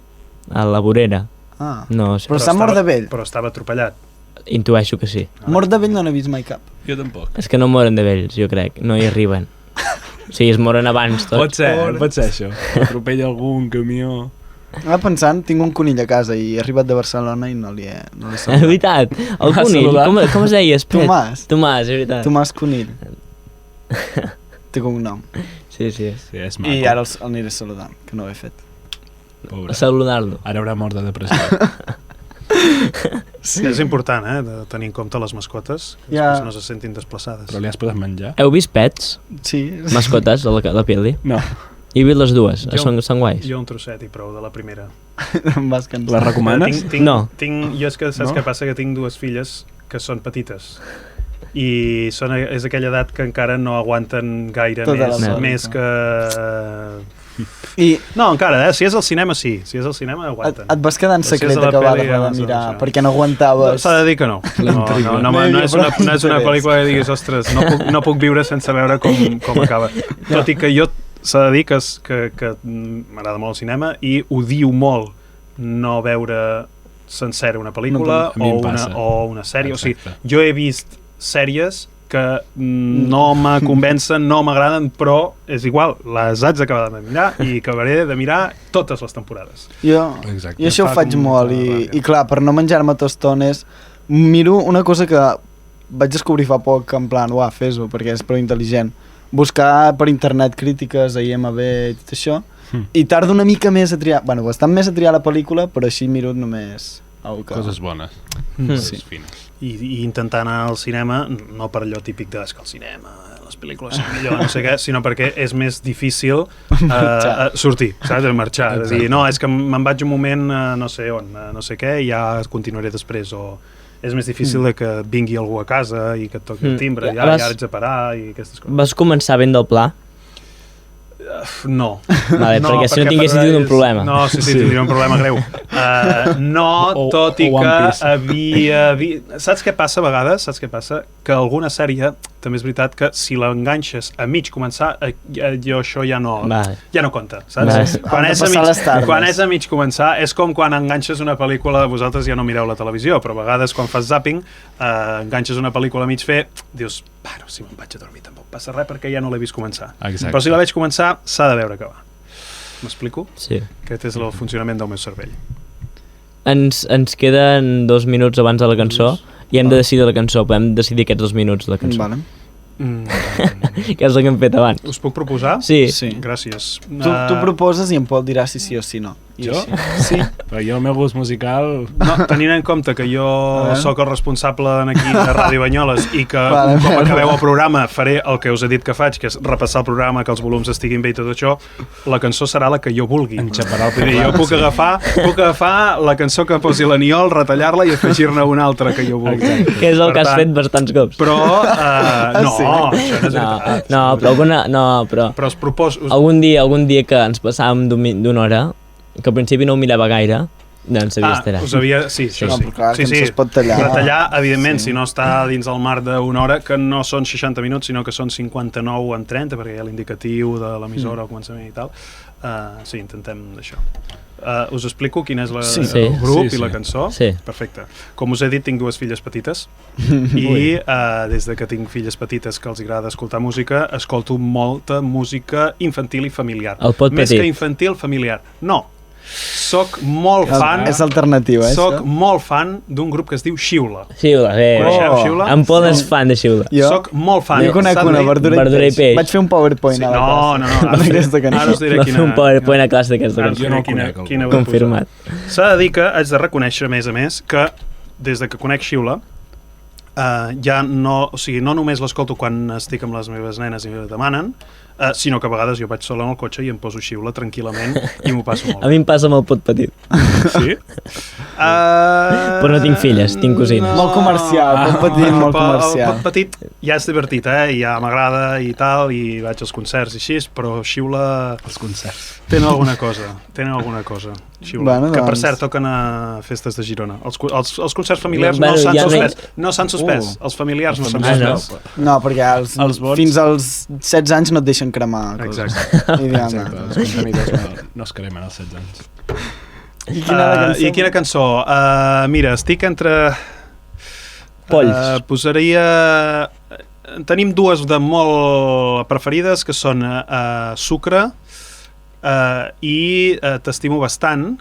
S2: a la vorera.
S1: Ah.
S2: No sé.
S1: Però s'ha mort de vell.
S7: Però estava atropellat.
S2: Intueixo que sí.
S1: Mort de vell no n'he vist mai cap.
S6: Jo tampoc.
S2: És que no moren de vells, jo crec. No hi arriben. Sí, es moren abans
S6: Pot
S2: tots.
S6: ser això. Atropella algun camió...
S1: Ara pensant, tinc un conill a casa i he arribat de Barcelona i no li he
S2: És
S1: saludat.
S2: veritat, el
S6: M'ha
S2: conill,
S6: saludat.
S2: com es deia? Espera.
S1: Tomàs.
S2: Tomàs, és veritat.
S1: Tomàs Conill. Té cognom.
S2: Sí, sí.
S6: Sí, és maco.
S1: I ara el aniré saludant, que no ho he fet.
S6: Pobre.
S2: Saludar-lo.
S6: Ara haurà mort de depressió.
S7: Sí. És important, de tenir en compte les mascotes, que
S1: Ja.
S7: després no se sentin desplaçades.
S6: Però li has posat menjar?
S2: Heu vist Pets?
S1: Sí.
S2: Mascotes, la peli?
S6: No.
S2: He vist les dues,
S7: Jo-
S2: són guais.
S7: Jo un trosset i prou de la primera.
S1: Em vas cansar.
S6: La recomanes?
S2: No.
S7: Jo és que saps
S6: No?
S7: què passa? Que tinc dues filles que són petites i és aquella edat que encara no aguanten gaire
S1: Tota la
S7: més
S1: pel·lícula.
S7: que...
S1: I
S7: No, encara, si és al cinema sí, si és al cinema aguanten.
S1: et vas quedar en
S7: Però si
S1: secret
S7: és a la
S1: acabar
S7: peli,
S1: de
S7: ja
S1: mirar,
S7: no sé.
S1: perquè no
S7: No,
S1: aguantaves.
S7: s'ha de dir que no. No és una pel·lícula que diguis, ostres, no puc viure sense veure com acaba. Tot i que jo s'ha de dir que m'agrada molt el cinema i odio molt no veure sencera una pel·lícula
S6: No, a mi em passa.
S7: o una sèrie. O sigui,
S6: Exacte.
S7: jo he vist sèries que no me convencen, no m'agraden, però és igual, les haig d'acabar de mirar i acabaré de mirar totes les temporades.
S1: Jo
S6: Exacte.
S1: això ho
S7: Fa
S1: faig
S7: com
S1: molt
S7: molta
S1: i
S7: ràbia.
S1: clar, per no menjar-me tostones miro una cosa que vaig descobrir fa poc, en plan, uah, fes-ho perquè és prou intel·ligent, buscar per internet crítiques a IMDb i tot això i tardo una mica més a triar, bueno, bastant més a triar la pel·lícula, però així miro només
S6: Coses bones.
S7: Mm.
S6: Coses fines.
S7: I intentar anar al cinema, no per allò típic de que el cinema, les pel·lícules són millor, no sé què, sinó perquè és més difícil sortir, saps? Marxar. És a dir, no, és que me'n vaig un moment no sé on, no sé què, i ja continuaré després, o és més difícil de que vingui algú a casa i que et toqui el timbre, i ara haig de parar i aquestes coses.
S2: Vas començar ben del pla?
S7: No.
S2: Vale, perquè si no tinguessis tingut un problema.
S7: No, sí, tindria un problema greu. Tot i
S6: o One
S7: que
S6: Piece.
S7: havia... Saps què passa a vegades? Saps què passa? Que alguna sèrie, també és veritat que si l'enganxes a mig començar, jo això ja no compta, saps?
S2: Vale.
S7: Quan és a mig començar, és com quan enganxes una pel·lícula, vosaltres ja no mireu la televisió, però a vegades quan fas zapping, enganxes una pel·lícula a mig fer, dius, bueno, si me'n vaig a dormir tampoc passa res perquè ja no l'he vist començar.
S6: Exacte.
S7: Però si la veig començar, s'ha de veure acabar. M'explico?
S2: Sí.
S7: Aquest és el funcionament del meu cervell.
S2: Ens queden 2 minuts abans de la cançó i hem de decidir la cançó, podem decidir aquests 2 minuts de la cançó.
S1: Vale.
S2: Que és el que hem fet abans.
S7: Us puc proposar?
S2: Sí.
S1: Sí.
S7: Gràcies.
S1: Tu proposes i em pot dirà si sí o si no. I
S6: Jo?
S1: així. Sí.
S6: Però jo el meu gust musical...
S7: No, tenint en compte que jo sóc el responsable aquí de Ràdio Banyoles i que
S1: Vale,
S7: un cop
S1: merda.
S7: acabeu el programa faré el que us he dit que faig, que és repassar el programa, que els volums estiguin bé i tot això, la cançó serà la que jo vulgui.
S6: Enxaparà el
S7: Vull dir, jo
S6: programa,
S7: puc agafar la cançó que posi l'Aniol, retallar-la i afegir-ne una altra que jo vulgui.
S2: Que és el
S7: Per
S2: que has
S7: tant,
S2: fet bastants cops.
S7: Però, no,
S1: sí?
S7: això no és veritat. Però us proposo...
S2: Algun dia que ens passàvem d'una hora, que al principi no ho mirava gaire, doncs sabies tallar.
S7: us havia... Sí, això
S1: No,
S7: sí.
S1: però clar,
S7: Sí,
S1: cançó
S7: sí.
S1: es pot tallar.
S7: Retallar, evidentment, si no està dins el marc d'una hora, que no són 60 minuts, sinó que són 59 en 30, perquè hi ha l'indicatiu de l'emissora al començament i tal. Sí, intentem d'això. Us explico quin és el grup i la cançó?
S2: Sí.
S7: Perfecte. Com us he dit, tinc 2 filles petites i des de que tinc filles petites que els agrada escoltar música, escolto molta música infantil i familiar.
S2: El pot
S7: Més
S2: petit.
S7: que infantil, familiar. No. Soc molt fan...
S1: És alternatiu,
S7: Soc
S1: això?
S7: molt fan d'un grup que es diu Xiula.
S2: Xiula, bé.
S7: Coneixeu Xiula?
S2: En Pol és fan de Xiula.
S1: Jo?
S7: Soc molt fan.
S1: Jo conec
S7: S'ha de
S1: una,
S7: dir-
S1: verdura i peix. Vaig fer un PowerPoint
S7: Sí,
S1: a la
S7: no,
S1: classe.
S7: no, ara us diré-
S1: D'aquesta cançó.
S7: ara us diré
S2: Va fer un PowerPoint a classe d'aquesta
S7: Ara us
S2: cançó.
S7: diré
S6: Jo no el conec, el
S7: quina
S6: grup.
S7: vull
S2: Confirmat.
S7: posar. S'ha de dir que haig de reconèixer, a més, que des de que conec Xiula, ja no, o sigui, no només l'escolto quan estic amb les meves nenes i me demanen, sinó que a vegades jo vaig sol en el cotxe i em poso Xiula tranquil·lament i m'ho passo molt
S2: A mi em passa amb el pot petit.
S7: Sí?
S2: Però no tinc filles, tinc cosines.
S1: Molt comercial, pot petit, molt
S7: El
S1: comercial.
S7: pot petit ja és divertit, i ja m'agrada i tal, i vaig als concerts i així, però Xiula
S6: Els concerts.
S7: tenen alguna cosa, Xiula,
S1: Bueno,
S7: que per
S1: doncs.
S7: cert toquen a festes de Girona. Els concerts familiars
S2: Bueno,
S7: no s'han
S2: ja no hi-
S7: suspès, no s'han suspès, els familiars no s'han
S2: Ah, no?
S7: suspès.
S1: No, perquè
S6: Els vots-
S1: fins als 16 anys no et deixen cremar coses.
S7: Exacte.
S1: I,
S6: Exacte, els contenidors no es cremen als 16 anys.
S1: I quina era la cançó?
S7: I quina cançó? Mira, estic entre...
S2: Polls.
S7: Posaria... tenim dues de molt preferides, que són Sucre i T'estimo bastant,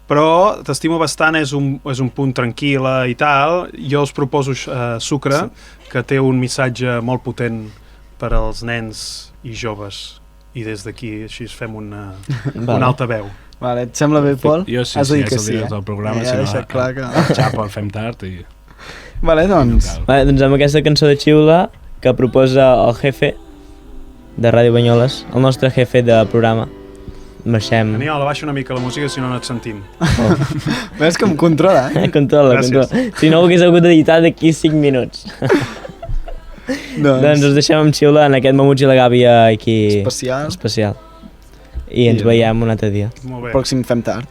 S7: però T'estimo bastant és un punt tranquil·la i tal. Jo us proposo Sucre, que té un missatge molt potent per als nens i joves, i des d'aquí així fem una altaveu.
S1: Vale, et sembla bé, Pol?
S6: Jo sí,
S1: Has de dir que
S6: és el director del programa,
S1: ja
S6: si
S1: deixat clar que...
S6: xapa el fem tard i...
S1: Vale, doncs...
S2: Vale, doncs amb aquesta cançó de Xiula que proposa el jefe de Ràdio Banyoles, el nostre jefe de programa, marxem.
S7: Aniol, abaixa una mica la música, si no et sentim.
S1: Ves que em controla,
S2: Controla. Si no ho hagués hagut d'editar d'aquí 5 minuts. Doncs us deixem amb Xiula en aquest Mamuts i la Gàbia aquí... Especial. I ens veiem un altre dia.
S7: Molt bé.
S1: Pròxim fem tard.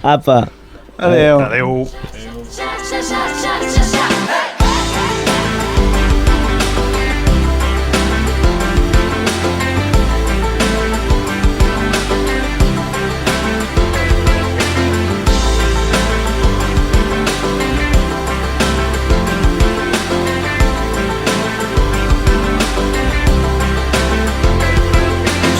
S2: Apa!
S1: Adéu.
S7: Adéu.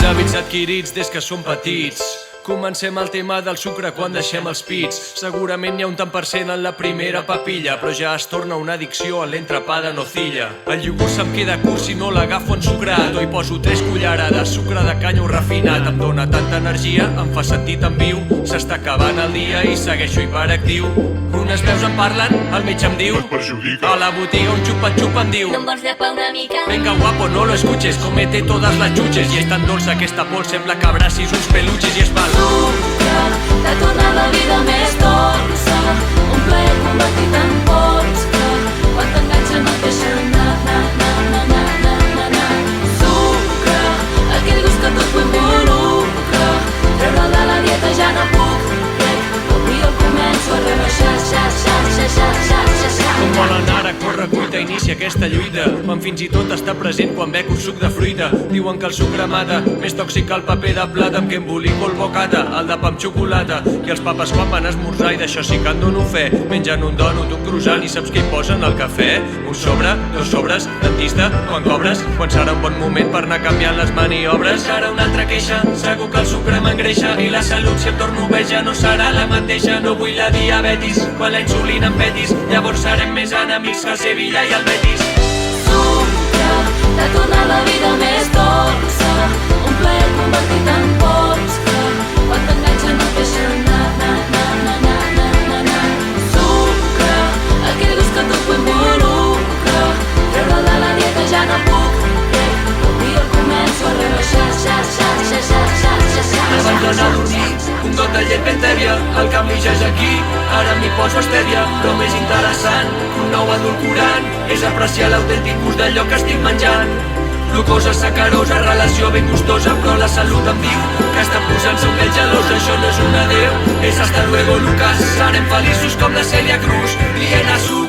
S8: Hàbits adquirits des que som petits. Comencem el tema del sucre quan deixem els pits. Segurament hi ha un tant per cent en la primera papilla, però ja es torna una addicció en l'entrepà de nocilla. El iogurt se'm queda curt si no l'agafo ensucrat, o hi poso 3 cullerades, sucre de canya o refinat. Em dóna tanta energia, em fa sentir tan viu. S'està acabant el dia i segueixo hiperactiu. Unes veus em parlen, el metge em diu, a la botiga un xupa-xupa em diu,
S9: no em vols llepar una mica?
S8: Venga guapo, no lo escuches, comete todas las chuches. I és tan dolça aquesta pols, sembla que abracis uns peluches i es val.
S9: Sucre, t'ha tornat la vida més dolça, un plaer convertit en pols que quan t'enganxa no et deixa na. Sucre, aquell gust que tot ho involucra, treure'l de la dieta ja no puc, avui el començo a rebaixar,
S8: Com volen ara, corre, cuita, inicia aquesta lluita. Quan fins i tot està present quan bec un suc de fruita. Diuen que el sucre mata, més tòxic que el paper de plata, amb què embolico el bocata, el de pa amb xocolata. I els papes quan van esmorzar, i d'això sí que en dono fe, mengen un dònut, un croissant, i saps què hi posen al cafè? Un sobre, 2 sobres, dentista, quan cobres? Quan serà un bon moment per anar canviant les maniobres? Encara una altra queixa, segur que el sucre m'engreixa, i la salut si em torno vell ja no serà la mateixa. No vull la diabetis, quan la insulina em petis, llavors serem més enemics que el Sevilla i el Betis.
S9: Sucre, t'ha tornat la vida més dolça, un plaer convertit en pols que quan t'enganxa no et deixa na. Sucre, aquell gust que tot ho involucra, treure'l de la dieta ja no puc, avui el començo a rebaixar,
S8: Abans d'anar a dormir, un got de llet ben tèbia, el canvi ja és aquí, ara m'hi poso estèvia. Però més interessant que un nou edulcorant és apreciar l'autèntic gust d'allò que estic menjant. Glucosa, sacarosa, relació ben gustosa, però la salut em diu que està posant-se un pèl gelós. Això no és un adeu, és hasta luego, Lucas. Serem feliços com la Celia Cruz, dient a su